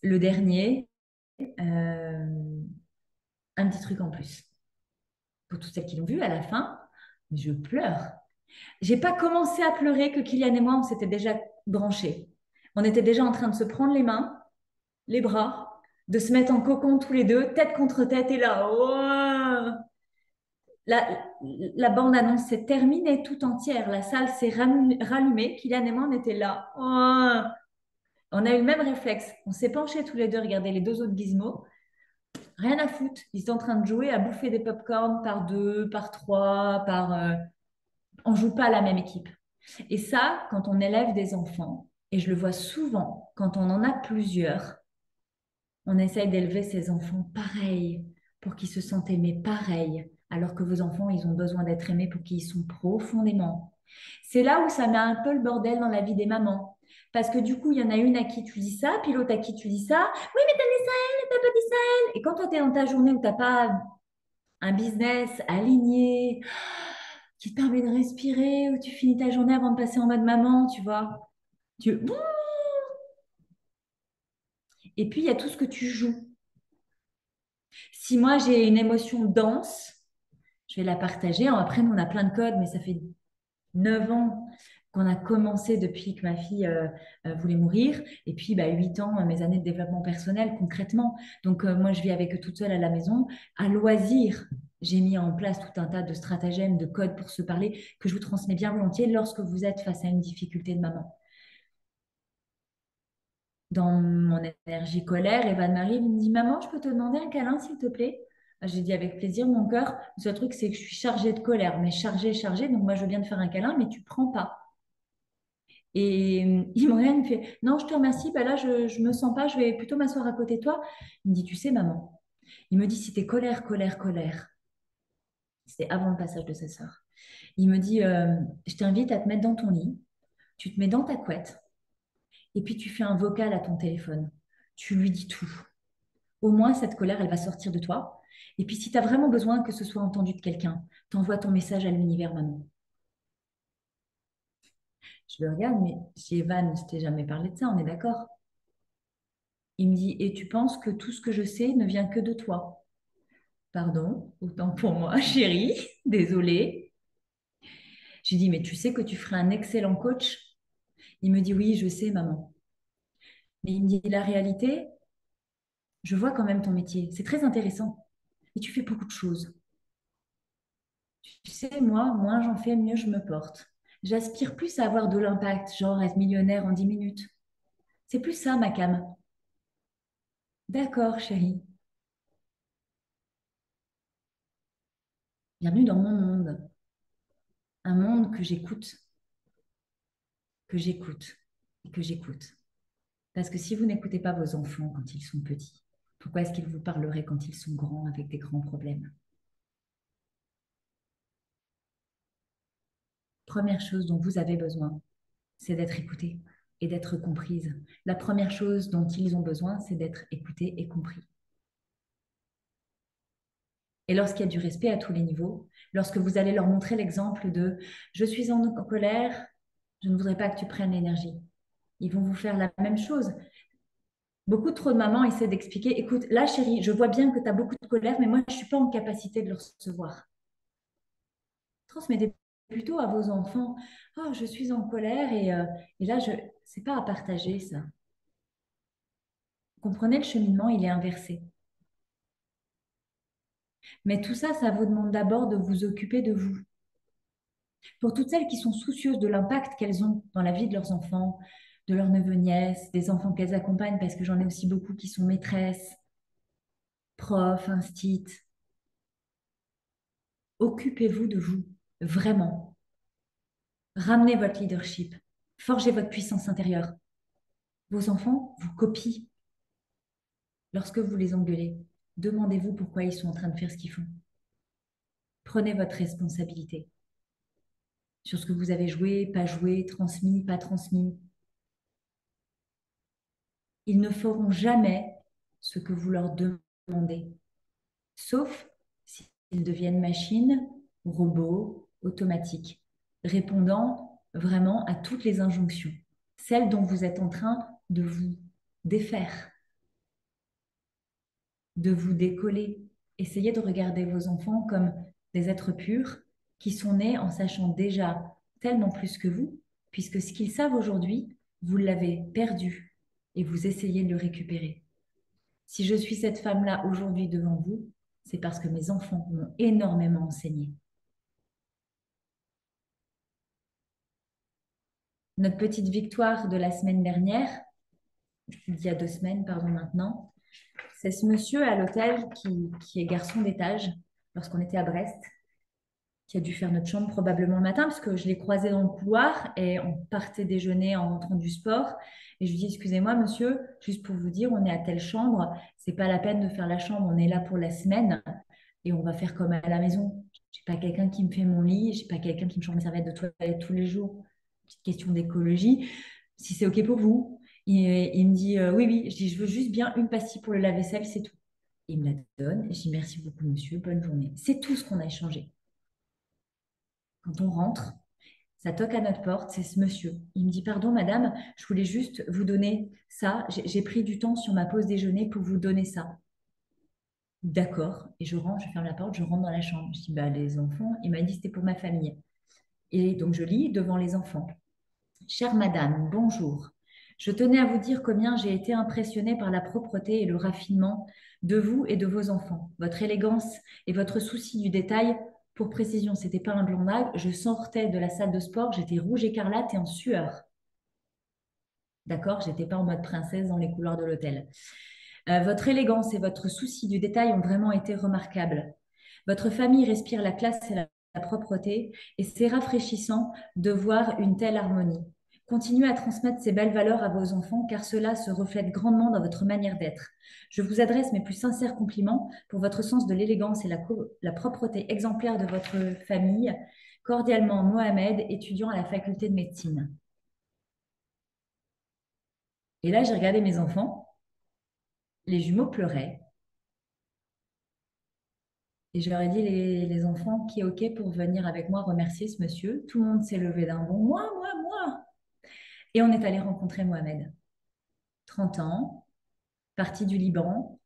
Speaker 1: le dernier, euh, un petit truc en plus. Pour toutes celles qui l'ont vu, à la fin, je pleure. J'ai pas commencé à pleurer que Kylian et moi, on s'était déjà branchés. On était déjà en train de se prendre les mains, les bras, de se mettre en cocon tous les deux, tête contre tête, et là, oh la bande-annonce s'est terminée tout entière. La salle s'est rallumée. Kylian et moi, on était là. Oh on a eu le même réflexe. On s'est penchés tous les deux, regarder les deux autres gizmos. Rien à foutre. Ils étaient en train de jouer à bouffer des pop-corn par deux, par trois, par. On joue pas à la même équipe. Et ça, quand on élève des enfants, et je le vois souvent, quand on en a plusieurs, on essaye d'élever ses enfants pareil, pour qu'ils se sentent aimés pareil, alors que vos enfants, ils ont besoin d'être aimés pour qu'ils y sont profondément. C'est là où ça met un peu le bordel dans la vie des mamans. Parce que du coup, il y en a une à qui tu dis ça, puis l'autre à qui tu dis ça. Oui, mais t'as dit ça, elle, t'as pas dit ça, elle. Et quand toi, tu es dans ta journée où tu n'as pas un business aligné, qui te permet de respirer, où tu finis ta journée avant de passer en mode maman, tu vois. Tu... Et puis, il y a tout ce que tu joues. Si moi, j'ai une émotion dense, je vais la partager. Après, nous, on a plein de codes, mais ça fait 9 ans qu'on a commencé depuis que ma fille voulait mourir. Et puis, 8 ans, mes années de développement personnel, concrètement. Donc, moi, je vis avec eux toute seule à la maison. À loisir, j'ai mis en place tout un tas de stratagèmes, de codes pour se parler, que je vous transmets bien volontiers lorsque vous êtes face à une difficulté de maman. Dans mon énergie colère, Evan m'arrive, il me dit, Maman, je peux te demander un câlin, s'il te plaît? J'ai dit avec plaisir, mon cœur. Le seul truc, c'est que je suis chargée de colère, mais chargée, chargée. Donc, moi, je viens de faire un câlin, mais tu prends pas. Et il me regarde, il me fait, Non, je te remercie. Là, je ne me sens pas. Je vais plutôt m'asseoir à côté de toi. Il me dit, Tu sais, maman. Il me dit, Si t'es colère, colère, colère. C'était avant le passage de sa sœur. Il me dit, Je t'invite à te mettre dans ton lit. Tu te mets dans ta couette. Et puis, tu fais un vocal à ton téléphone. Tu lui dis tout. Au moins, cette colère, elle va sortir de toi. Et puis, si tu as vraiment besoin que ce soit entendu de quelqu'un, t'envoies ton message à l'univers, maman. Je le regarde, mais chez Evan, je t'ai jamais parlé de ça, on est d'accord? Il me dit, et tu penses que tout ce que je sais ne vient que de toi? Pardon, autant pour moi, chérie, désolée. Je lui dis, mais tu sais que tu ferais un excellent coach? Il me dit, oui, je sais, maman. Mais il me dit, la réalité, je vois quand même ton métier. C'est très intéressant. et tu fais beaucoup de choses. Tu sais, moi, moins j'en fais, mieux je me porte. J'aspire plus à avoir de l'impact, genre être millionnaire en 10 minutes. C'est plus ça, ma cam. D'accord, chérie. Bienvenue dans mon monde. Un monde que j'écoute et que j'écoute. Parce que si vous n'écoutez pas vos enfants quand ils sont petits, pourquoi est-ce qu'ils vous parleraient quand ils sont grands avec des grands problèmes? Première chose dont vous avez besoin, c'est d'être écouté et d'être comprise. La première chose dont ils ont besoin, c'est d'être écoutés et compris. Et lorsqu'il y a du respect à tous les niveaux, lorsque vous allez leur montrer l'exemple de je suis en colère, je ne voudrais pas que tu prennes l'énergie. Ils vont vous faire la même chose. Beaucoup trop de mamans essaient d'expliquer, écoute, là chérie, je vois bien que tu as beaucoup de colère, mais moi, je ne suis pas en capacité de le recevoir. Transmettez plutôt à vos enfants, oh, je suis en colère et là, c'est pas à partager ça. Comprenez, le cheminement, il est inversé. Mais tout ça, ça vous demande d'abord de vous occuper de vous. Pour toutes celles qui sont soucieuses de l'impact qu'elles ont dans la vie de leurs enfants, de leurs neveux-nièces, des enfants qu'elles accompagnent, parce que j'en ai aussi beaucoup qui sont maîtresses, profs, instit. Occupez-vous de vous, vraiment. Ramenez votre leadership, forgez votre puissance intérieure. Vos enfants vous copient. Lorsque vous les engueulez, demandez-vous pourquoi ils sont en train de faire ce qu'ils font. Prenez votre responsabilité sur ce que vous avez joué, pas joué, transmis, pas transmis. Ils ne feront jamais ce que vous leur demandez, sauf s'ils deviennent machines, robots, automatiques, répondant vraiment à toutes les injonctions, celles dont vous êtes en train de vous défaire, de vous décoller. Essayez de regarder vos enfants comme des êtres purs qui sont nés en sachant déjà tellement plus que vous, puisque ce qu'ils savent aujourd'hui, vous l'avez perdu et vous essayez de le récupérer. Si je suis cette femme-là aujourd'hui devant vous, c'est parce que mes enfants m'ont énormément enseigné. Notre petite victoire de la semaine dernière, il y a 2 semaines, pardon, maintenant, c'est ce monsieur à l'hôtel qui est garçon d'étage lorsqu'on était à Brest, qui a dû faire notre chambre probablement le matin, parce que je l'ai croisé dans le couloir et on partait déjeuner en rentrant du sport. Et je lui dis, excusez-moi, monsieur, juste pour vous dire, on est à telle chambre, c'est pas la peine de faire la chambre, on est là pour la semaine et on va faire comme à la maison. Je n'ai pas quelqu'un qui me fait mon lit, je n'ai pas quelqu'un qui me change mes serviettes de toilette tous les jours. Petite question d'écologie. Si c'est OK pour vous. Il me dit, oui, oui. Je dis, je veux juste bien une pastille pour le lave-vaisselle, c'est tout. Il me la donne. Je dis, merci beaucoup, monsieur, bonne journée. C'est tout ce qu'on a échangé. Quand on rentre, ça toque à notre porte, c'est ce monsieur. Il me dit, pardon, madame, je voulais juste vous donner ça. J'ai pris du temps sur ma pause déjeuner pour vous donner ça. D'accord. Et je rentre, je ferme la porte, je rentre dans la chambre. Je dis, bah, les enfants, il m'a dit, c'était pour ma famille. Et donc, je lis devant les enfants. Chère madame, bonjour. Je tenais à vous dire combien j'ai été impressionnée par la propreté et le raffinement de vous et de vos enfants. Votre élégance et votre souci du détail. Pour précision, ce n'était pas un blanc-mag. Je sortais de la salle de sport, j'étais rouge écarlate et en sueur. D'accord, j'étais pas en mode princesse dans les couloirs de l'hôtel. Votre élégance et votre souci du détail ont vraiment été remarquables. Votre famille respire la classe et la propreté et c'est rafraîchissant de voir une telle harmonie. Continuez à transmettre ces belles valeurs à vos enfants car cela se reflète grandement dans votre manière d'être. Je vous adresse mes plus sincères compliments pour votre sens de l'élégance et la propreté exemplaire de votre famille. Cordialement, Mohamed, étudiant à la faculté de médecine. Et là, j'ai regardé mes enfants. Les jumeaux pleuraient. Et je leur ai dit, les enfants, qui est OK pour venir avec moi remercier ce monsieur. Tout le monde s'est levé d'un bond. Moi. Et on est allé rencontrer Mohamed. 30 ans, parti du Liban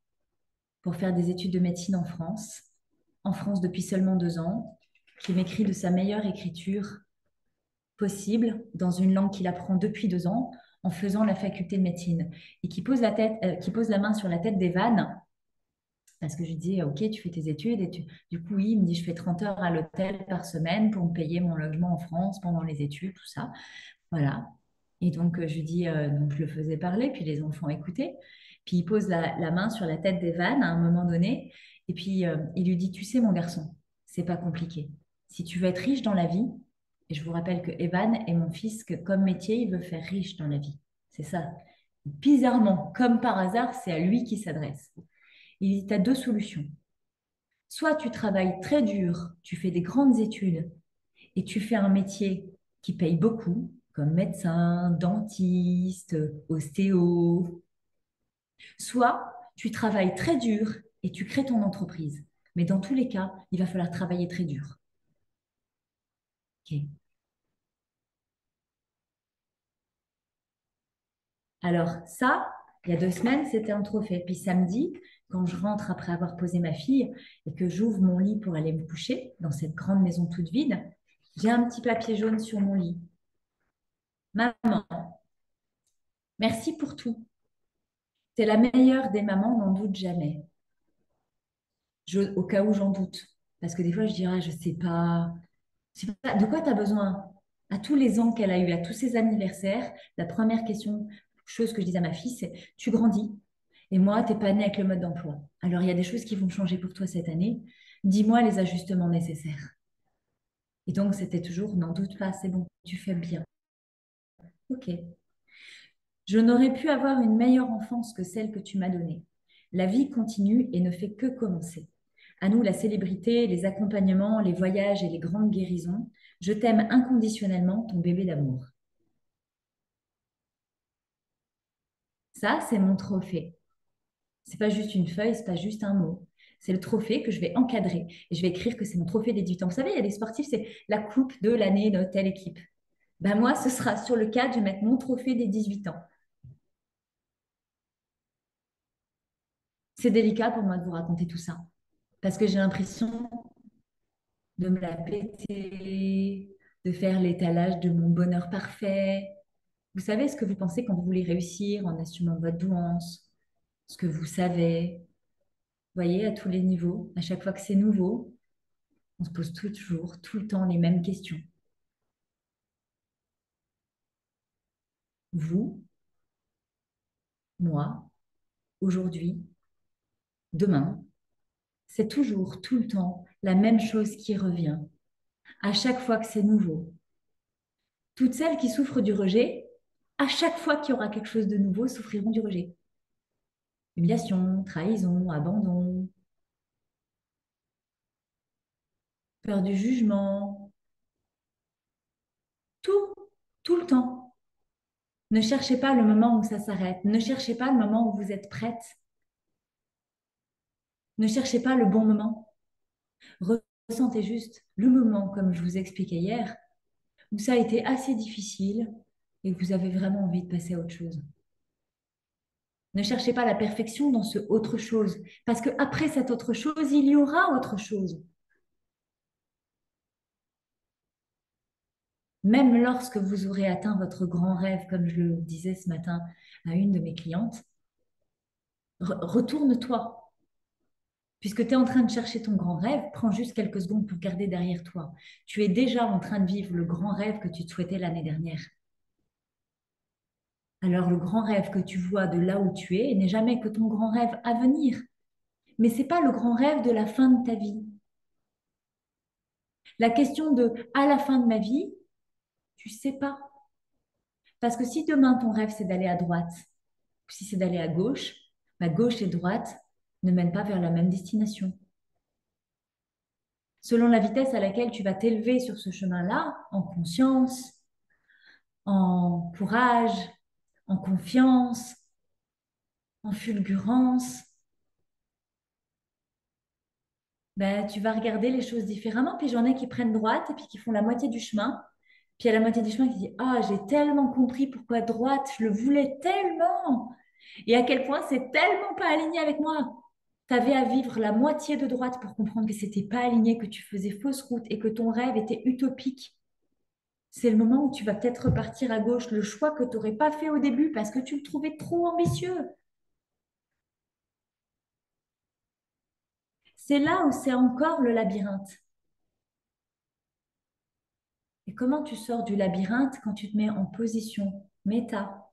Speaker 1: pour faire des études de médecine en France. En France depuis seulement 2 ans, qui m'écrit de sa meilleure écriture possible dans une langue qu'il apprend depuis 2 ans en faisant la faculté de médecine et qui pose la main sur la tête d'Evan Parce que je lui dis, OK, tu fais tes études. Du coup, oui, il me dit, je fais 30 heures à l'hôtel par semaine pour me payer mon logement en France pendant les études, tout ça. Voilà. Et donc, je lui dis, donc je le faisais parler, puis les enfants écoutaient. Puis il pose la main sur la tête d'Evan à un moment donné. Et puis, il lui dit, tu sais, mon garçon, c'est pas compliqué. Si tu veux être riche dans la vie, et je vous rappelle que Evan est mon fils, que comme métier, il veut faire riche dans la vie. C'est ça. Bizarrement, comme par hasard, c'est à lui qui s'adresse. Il dit, tu as deux solutions. Soit tu travailles très dur, tu fais des grandes études et tu fais un métier qui paye beaucoup, comme médecin, dentiste, ostéo. Soit tu travailles très dur et tu crées ton entreprise. Mais dans tous les cas, il va falloir travailler très dur. Ok. Alors ça, il y a 2 semaines, c'était un trophée. Puis samedi, quand je rentre après avoir posé ma fille et que j'ouvre mon lit pour aller me coucher dans cette grande maison toute vide, j'ai un petit papier jaune sur mon lit. Maman, merci pour tout. T'es la meilleure des mamans, n'en doute jamais. Au cas où j'en doute. Parce que des fois, je dirais, je sais pas, de quoi tu as besoin? À tous les ans qu'elle a eu, à tous ses anniversaires, la première chose que je disais à ma fille, c'est, tu grandis. Et moi, tu n'es pas née avec le mode d'emploi. Alors, il y a des choses qui vont changer pour toi cette année. Dis-moi les ajustements nécessaires. Et donc, c'était toujours, n'en doute pas, c'est bon, tu fais bien. OK. Je n'aurais pu avoir une meilleure enfance que celle que tu m'as donnée. La vie continue et ne fait que commencer. À nous, la célébrité, les accompagnements, les voyages et les grandes guérisons. Je t'aime inconditionnellement, ton bébé d'amour. Ça, c'est mon trophée. C'est pas juste une feuille, c'est pas juste un mot. C'est le trophée que je vais encadrer et je vais écrire que c'est mon trophée des 18 ans. Vous savez, il y a des sportifs, c'est la coupe de l'année de telle équipe. Ben moi, ce sera sur le cadre, je vais mettre mon trophée des 18 ans. C'est délicat pour moi de vous raconter tout ça parce que j'ai l'impression de me la péter, de faire l'étalage de mon bonheur parfait. Vous savez ce que vous pensez quand vous voulez réussir en assumant votre douance, ce que vous savez. Vous voyez, à tous les niveaux, à chaque fois que c'est nouveau, on se pose toujours, tout le temps les mêmes questions. Vous, moi, aujourd'hui, demain, c'est toujours, tout le temps, la même chose qui revient. À chaque fois que c'est nouveau. Toutes celles qui souffrent du rejet, à chaque fois qu'il y aura quelque chose de nouveau, souffriront du rejet. Humiliation, trahison, abandon, peur du jugement, tout, tout le temps. Ne cherchez pas le moment où ça s'arrête. Ne cherchez pas le moment où vous êtes prête. Ne cherchez pas le bon moment. Ressentez juste le moment, comme je vous expliquais hier, où ça a été assez difficile et que vous avez vraiment envie de passer à autre chose. Ne cherchez pas la perfection dans ce autre chose, parce qu'après cette autre chose, il y aura autre chose. Même lorsque vous aurez atteint votre grand rêve, comme je le disais ce matin à une de mes clientes, retourne-toi. Puisque tu es en train de chercher ton grand rêve, prends juste quelques secondes pour garder derrière toi. Tu es déjà en train de vivre le grand rêve que tu te souhaitais l'année dernière. Alors le grand rêve que tu vois de là où tu es n'est jamais que ton grand rêve à venir. Mais ce n'est pas le grand rêve de la fin de ta vie. La question de à la fin de ma vie, tu ne sais pas. Parce que si demain ton rêve c'est d'aller à droite, ou si c'est d'aller à gauche, gauche et droite ne mènent pas vers la même destination. Selon la vitesse à laquelle tu vas t'élever sur ce chemin-là, en conscience, en courage, en confiance, en fulgurance, tu vas regarder les choses différemment. Puis j'en ai qui prennent droite et puis qui font la moitié du chemin. Puis à la moitié du chemin qui dit, ah, j'ai tellement compris pourquoi droite, je le voulais tellement. Et à quel point c'est tellement pas aligné avec moi. Tu avais à vivre la moitié de droite pour comprendre que c'était pas aligné, que tu faisais fausse route et que ton rêve était utopique. C'est le moment où tu vas peut-être repartir à gauche, le choix que tu n'aurais pas fait au début parce que tu le trouvais trop ambitieux. c'est là où c'est encore le labyrinthe. Et comment tu sors du labyrinthe quand tu te mets en position méta?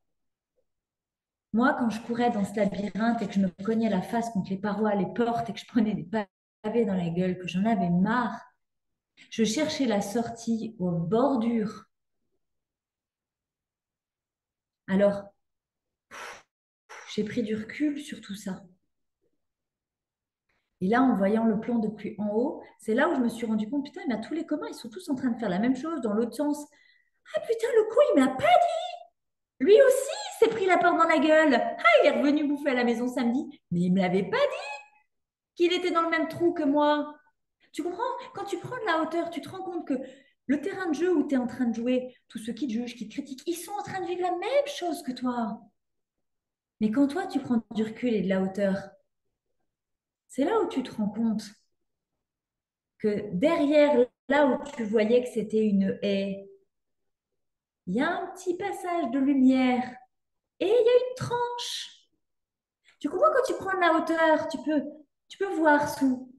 Speaker 1: Moi, quand je courais dans ce labyrinthe et que je me cognais la face contre les parois, les portes et que je prenais des pavés dans la gueule, que j'en avais marre, je cherchais la sortie aux bordures. Alors, j'ai pris du recul sur tout ça. Et là, en voyant le plan depuis en haut, c'est là où je me suis rendu compte, putain, mais tous les communs, ils sont tous en train de faire la même chose dans l'autre sens. Ah putain, le coup, il me l'a pas dit. Lui aussi, il s'est pris la porte dans la gueule. Ah, il est revenu bouffer à la maison samedi, mais il me l'avait pas dit qu'il était dans le même trou que moi. Tu comprends? Quand tu prends de la hauteur, tu te rends compte que le terrain de jeu où tu es en train de jouer, tous ceux qui te jugent, qui te critiquent, ils sont en train de vivre la même chose que toi. Mais quand toi, tu prends du recul et de la hauteur, c'est là où tu te rends compte que derrière, là où tu voyais que c'était une haie, il y a un petit passage de lumière et il y a une tranche. Tu comprends, quand tu prends de la hauteur, tu peux voir sous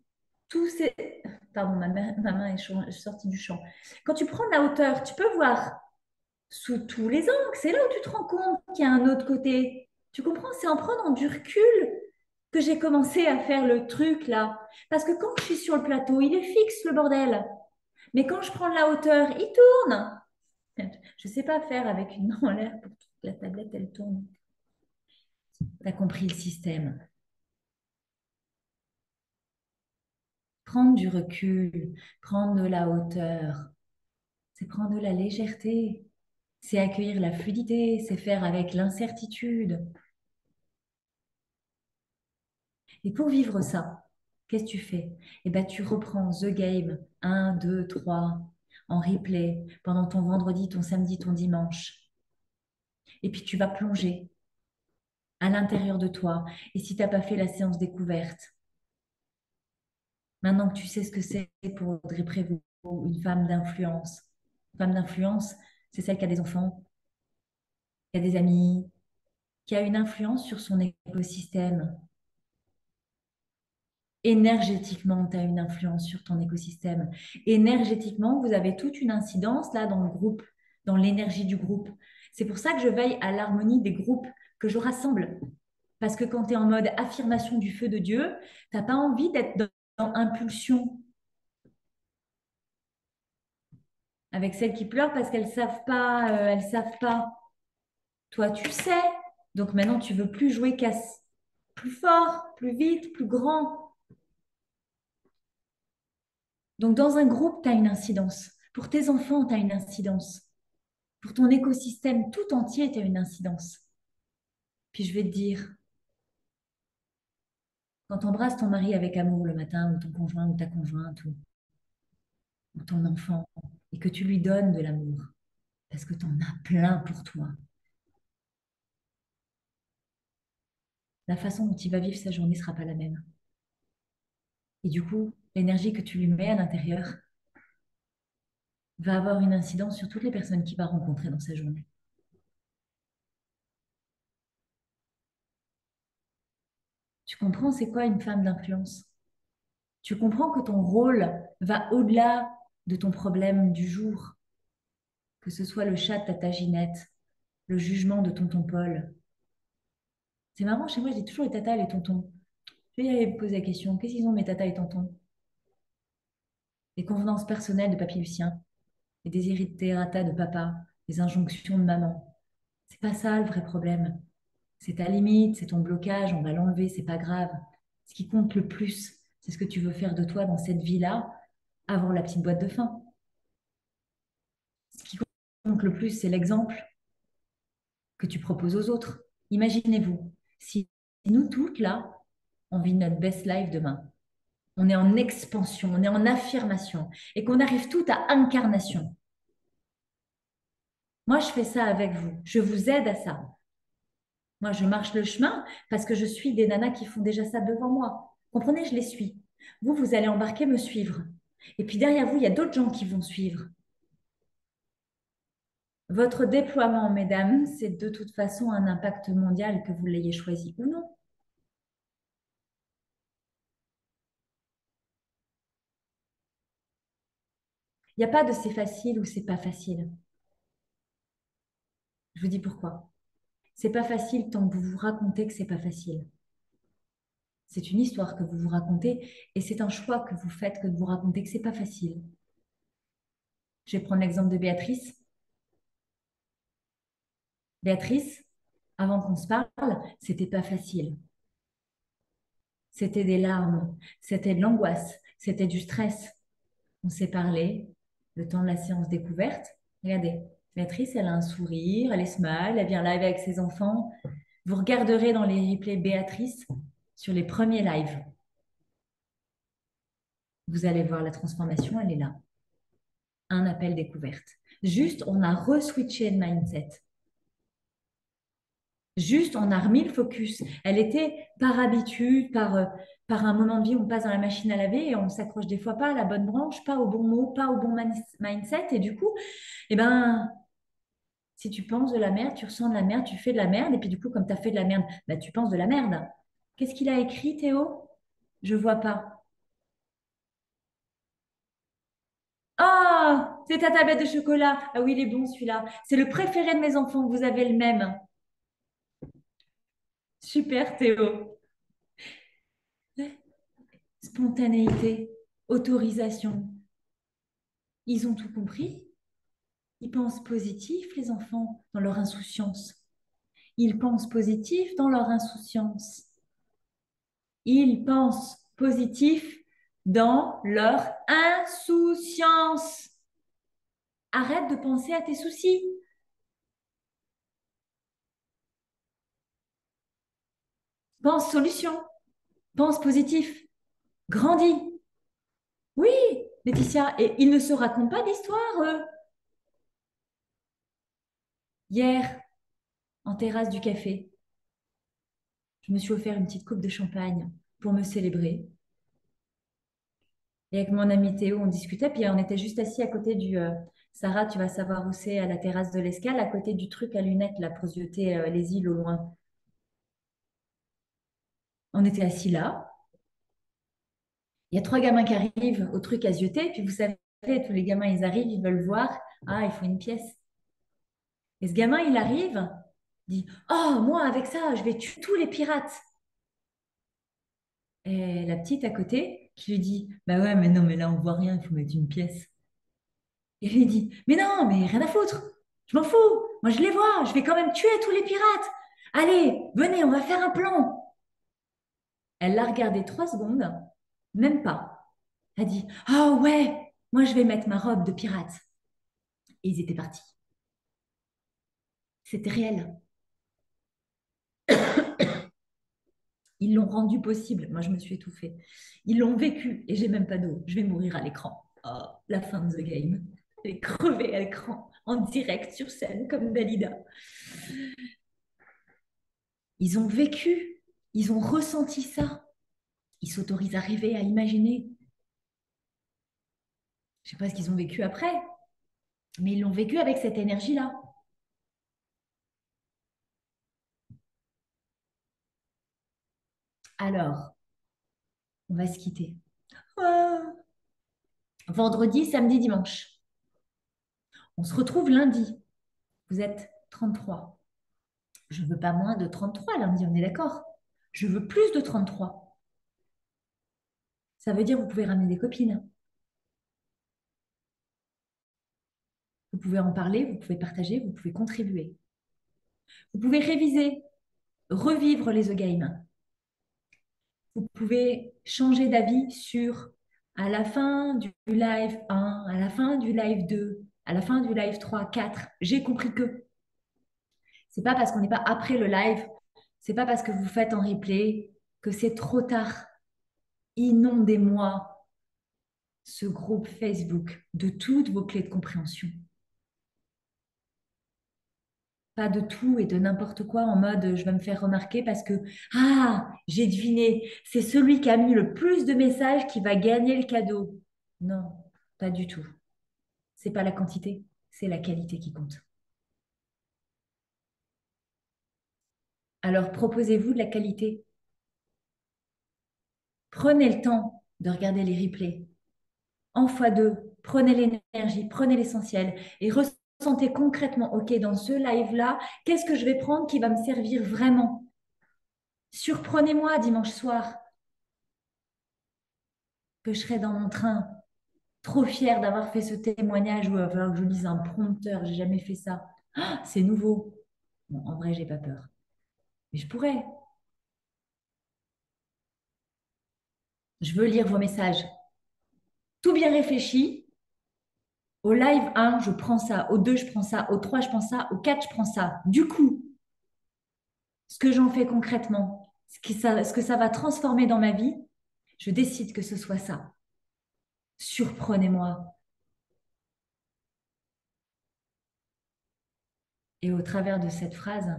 Speaker 1: tous ces... Pardon, ma main est sortie du champ. Quand tu prends de la hauteur, tu peux voir sous tous les angles. C'est là où tu te rends compte qu'il y a un autre côté. Tu comprends? C'est en prenant du recul que j'ai commencé à faire le truc là. Parce que quand je suis sur le plateau, il est fixe le bordel. Mais quand je prends de la hauteur, il tourne. Je ne sais pas faire avec une main en l'air pour que la tablette, elle tourne. Tu as compris le système. Prendre du recul, prendre de la hauteur, c'est prendre de la légèreté, c'est accueillir la fluidité, c'est faire avec l'incertitude. Et pour vivre ça, qu'est-ce que tu fais? Eh bien, tu reprends The Game 1, 2, 3 en replay pendant ton vendredi, ton samedi, ton dimanche. Et puis tu vas plonger à l'intérieur de toi. Et si tu n'as pas fait la séance découverte, maintenant que tu sais ce que c'est pour Audrey Prévost, une femme d'influence. Une femme d'influence, c'est celle qui a des enfants, qui a des amis, qui a une influence sur son écosystème. Énergétiquement, tu as une influence sur ton écosystème. Énergétiquement, vous avez toute une incidence là dans le groupe, dans l'énergie du groupe. C'est pour ça que je veille à l'harmonie des groupes que je rassemble. Parce que quand tu es en mode affirmation du feu de Dieu, tu n'as pas envie d'être dans impulsion avec celles qui pleurent parce qu'elles savent pas, elles savent pas. Toi, tu sais. Donc maintenant, tu veux plus jouer casse, plus fort, plus vite, plus grand. Donc dans un groupe, tu as une incidence. Pour tes enfants, tu as une incidence. Pour ton écosystème tout entier, tu as une incidence. Puis je vais te dire, quand tu embrasses ton mari avec amour le matin, ou ton conjoint, ou ta conjointe, ou ton enfant, et que tu lui donnes de l'amour, parce que tu en as plein pour toi, la façon dont il va vivre sa journée ne sera pas la même. Et du coup, l'énergie que tu lui mets à l'intérieur va avoir une incidence sur toutes les personnes qu'il va rencontrer dans sa journée. Tu comprends c'est quoi une femme d'influence? Tu comprends que ton rôle va au-delà de ton problème du jour, que ce soit le chat de tata Ginette, le jugement de tonton Paul. C'est marrant, chez moi, je dis toujours les tatas et les tontons. Je vais y aller me poser la question, qu'est-ce qu'ils ont mes tatas et tontons? Les convenances personnelles de papy Lucien, les desiderata de papa, les injonctions de maman. C'est pas ça le vrai problème. C'est ta limite, c'est ton blocage, on va l'enlever, c'est pas grave. Ce qui compte le plus, c'est ce que tu veux faire de toi dans cette vie-là avant la petite boîte de fin. Ce qui compte le plus, c'est l'exemple que tu proposes aux autres. Imaginez-vous, si nous toutes là, on vit notre best life demain, on est en expansion, on est en affirmation et qu'on arrive tout à incarnation. Moi, je fais ça avec vous. Je vous aide à ça. Moi, je marche le chemin parce que je suis des nanas qui font déjà ça devant moi. Comprenez, je les suis. Vous, vous allez embarquer, me suivre. Et puis derrière vous, il y a d'autres gens qui vont suivre. Votre déploiement, mesdames, c'est de toute façon un impact mondial, que vous l'ayez choisi ou non. Il n'y a pas de c'est facile ou c'est pas facile. Je vous dis pourquoi. C'est pas facile tant que vous vous racontez que c'est pas facile. C'est une histoire que vous vous racontez et c'est un choix que vous faites que de vous raconter que c'est pas facile. Je vais prendre l'exemple de Béatrice. Béatrice, avant qu'on se parle, c'était pas facile. C'était des larmes, c'était de l'angoisse, c'était du stress. On s'est parlé le temps de la séance découverte. Regardez, Béatrice, elle a un sourire, elle est smile, elle vient live avec ses enfants. Vous regarderez dans les replays Béatrice sur les premiers lives. Vous allez voir la transformation, elle est là. Un appel découverte. Juste, on a re-switché le mindset. Juste, on a remis le focus. Elle était par habitude, par un moment de vie, on passe dans la machine à laver et on s'accroche des fois pas à la bonne branche, pas au bon mot, pas au bon mindset. Et du coup, eh ben, si tu penses de la merde, tu ressens de la merde, tu fais de la merde. Et puis du coup, comme tu as fait de la merde, bah, tu penses de la merde. Qu'est-ce qu'il a écrit, Théo? Je vois pas. Ah, c'est ta tablette de chocolat. Ah oui, il est bon celui-là. C'est le préféré de mes enfants. Vous avez le même. Super, Théo. Spontanéité, autorisation. Ils ont tout compris. Ils pensent positif, les enfants, dans leur insouciance. Ils pensent positif dans leur insouciance. Ils pensent positif dans leur insouciance. Arrête de penser à tes soucis. Pense solution. Pense positif. Grandis. Oui, Laetitia, et ils ne se racontent pas d'histoire, eux. Hier, en terrasse du café, je me suis offert une petite coupe de champagne pour me célébrer. Et avec mon ami Théo, on discutait, puis on était juste assis à côté du... Sarah, tu vas savoir où c'est, à la terrasse de l'Escale, à côté du truc à lunettes, là, pour zioter les îles au loin. On était assis là. Il y a 3 gamins qui arrivent au truc à zioter, puis vous savez, tous les gamins, ils arrivent, ils veulent voir. Ah, il faut une pièce. Et ce gamin, il arrive, dit, oh, moi, avec ça, je vais tuer tous les pirates. Et la petite à côté, qui lui dit, bah ouais, mais non, mais là, on voit rien, il faut mettre une pièce. Et lui dit, mais non, mais rien à foutre, je m'en fous, moi je les vois, je vais quand même tuer tous les pirates. Allez, venez, on va faire un plan. Elle l'a regardé 3 secondes, même pas. Elle a dit, ah ouais, moi je vais mettre ma robe de pirate. Et ils étaient partis. C'était réel. Ils l'ont rendu possible. Moi, je me suis étouffée. Ils l'ont vécu et j'ai même pas d'eau. Je vais mourir à l'écran. Oh, la fin de The Game. Elle est crevée à l'écran, en direct sur scène, comme Dalida. Ils ont vécu, ils ont ressenti ça. Ils s'autorisent à rêver, à imaginer. Je ne sais pas ce qu'ils ont vécu après, mais ils l'ont vécu avec cette énergie-là. Alors, on va se quitter. Ah. Vendredi, samedi, dimanche. On se retrouve lundi. Vous êtes 33. Je ne veux pas moins de 33 lundi, on est d'accord? Je veux plus de 33. Ça veut dire que vous pouvez ramener des copines. Vous pouvez en parler, vous pouvez partager, vous pouvez contribuer. Vous pouvez réviser, revivre les The Games. Vous pouvez changer d'avis sur à la fin du live 1, à la fin du live 2, à la fin du live 3, 4. J'ai compris que. C'est pas parce qu'on n'est pas après le live, c'est pas parce que vous faites en replay que c'est trop tard. Inondez-moi ce groupe Facebook de toutes vos clés de compréhension. Pas de tout et de n'importe quoi en mode je vais me faire remarquer parce que ah, j'ai deviné, c'est celui qui a mis le plus de messages qui va gagner le cadeau. Non, pas du tout. C'est pas la quantité, c'est la qualité qui compte. Alors proposez-vous de la qualité. Prenez le temps de regarder les replays. En x2, prenez l'énergie énergie, prenez l'essentiel et ressentez concrètement, OK, dans ce live-là, qu'est-ce que je vais prendre qui va me servir vraiment? Surprenez-moi dimanche soir que je serai dans mon train, trop fière d'avoir fait ce témoignage où il va falloir que je lise un prompteur, j'ai jamais fait ça. Ah, c'est nouveau. Bon, en vrai, j'ai pas peur. Mais je pourrais. Je veux lire vos messages. Tout bien réfléchi. Au live 1, je prends ça. Au 2, je prends ça. Au 3, je prends ça. Au 4, je prends ça. Du coup, ce que j'en fais concrètement, ce que ça va transformer dans ma vie, je décide que ce soit ça. Surprenez-moi. Et au travers de cette phrase,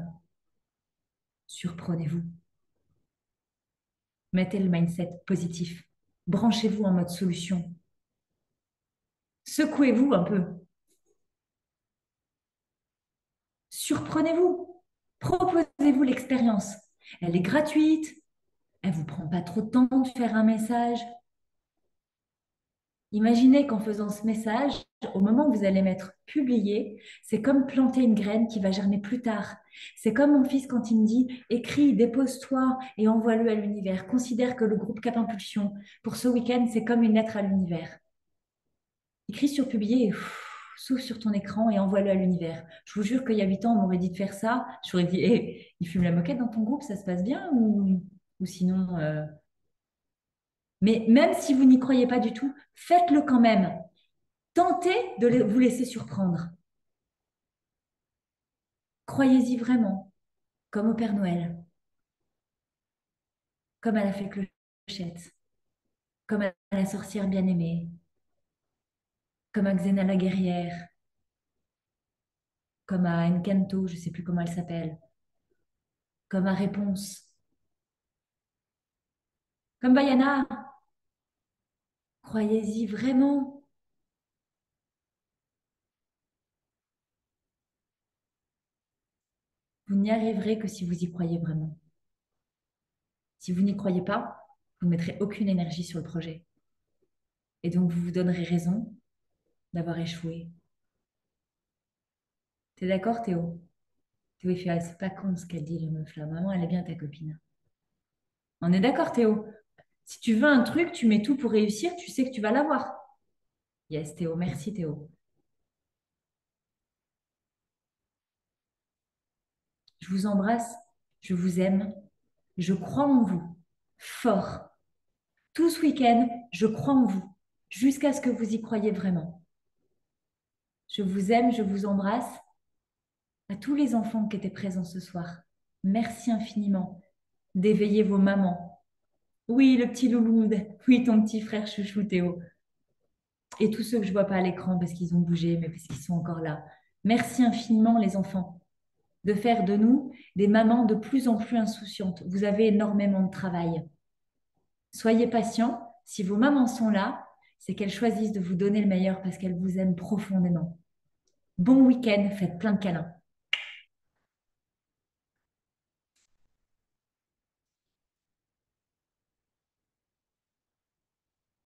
Speaker 1: surprenez-vous. Mettez le mindset positif. Branchez-vous en mode solution. Secouez-vous un peu. Surprenez-vous. Proposez-vous l'expérience. Elle est gratuite. Elle ne vous prend pas trop de temps de faire un message. Imaginez qu'en faisant ce message, au moment où vous allez mettre publié, c'est comme planter une graine qui va germer plus tard. C'est comme mon fils quand il me dit écris, dépose-toi et envoie-le à l'univers. Considère que le groupe Cap Impulsion, pour ce week-end, c'est comme une lettre à l'univers. Écris sur publier et s'ouvre sur ton écran et envoie-le à l'univers. Je vous jure qu'il y a 8 ans, on m'aurait dit de faire ça. J'aurais dit il fume la moquette dans ton groupe, ça se passe bien ou sinon. Mais même si vous n'y croyez pas du tout, faites-le quand même. Tentez de vous laisser surprendre. Croyez-y vraiment, comme au Père Noël, comme à la fée Clochette, comme à la sorcière bien-aimée, comme à Xena la guerrière, comme à Encanto, je ne sais plus comment elle s'appelle, comme à Réponse, comme Bayana. Croyez-y vraiment. Vous n'y arriverez que si vous y croyez vraiment. Si vous n'y croyez pas, vous ne mettrez aucune énergie sur le projet. Et donc, vous vous donnerez raison d'avoir échoué. T'es d'accord, Théo? Théo, il fait, ah, c'est pas con ce qu'elle dit, la meuf là. Maman, elle est bien ta copine. On est d'accord, Théo? Si tu veux un truc, tu mets tout pour réussir, tu sais que tu vas l'avoir. Yes, Théo, merci, Théo. Je vous embrasse, je vous aime, je crois en vous, fort. Tout ce week-end, je crois en vous, jusqu'à ce que vous y croyez vraiment. Je vous aime, je vous embrasse. À tous les enfants qui étaient présents ce soir, merci infiniment d'éveiller vos mamans. Oui, le petit loulou, oui, ton petit frère chouchou Théo. Et tous ceux que je ne vois pas à l'écran parce qu'ils ont bougé, mais parce qu'ils sont encore là. Merci infiniment les enfants de faire de nous des mamans de plus en plus insouciantes. Vous avez énormément de travail. Soyez patients. Si vos mamans sont là, c'est qu'elles choisissent de vous donner le meilleur parce qu'elles vous aiment profondément. Bon week-end, faites plein de câlins.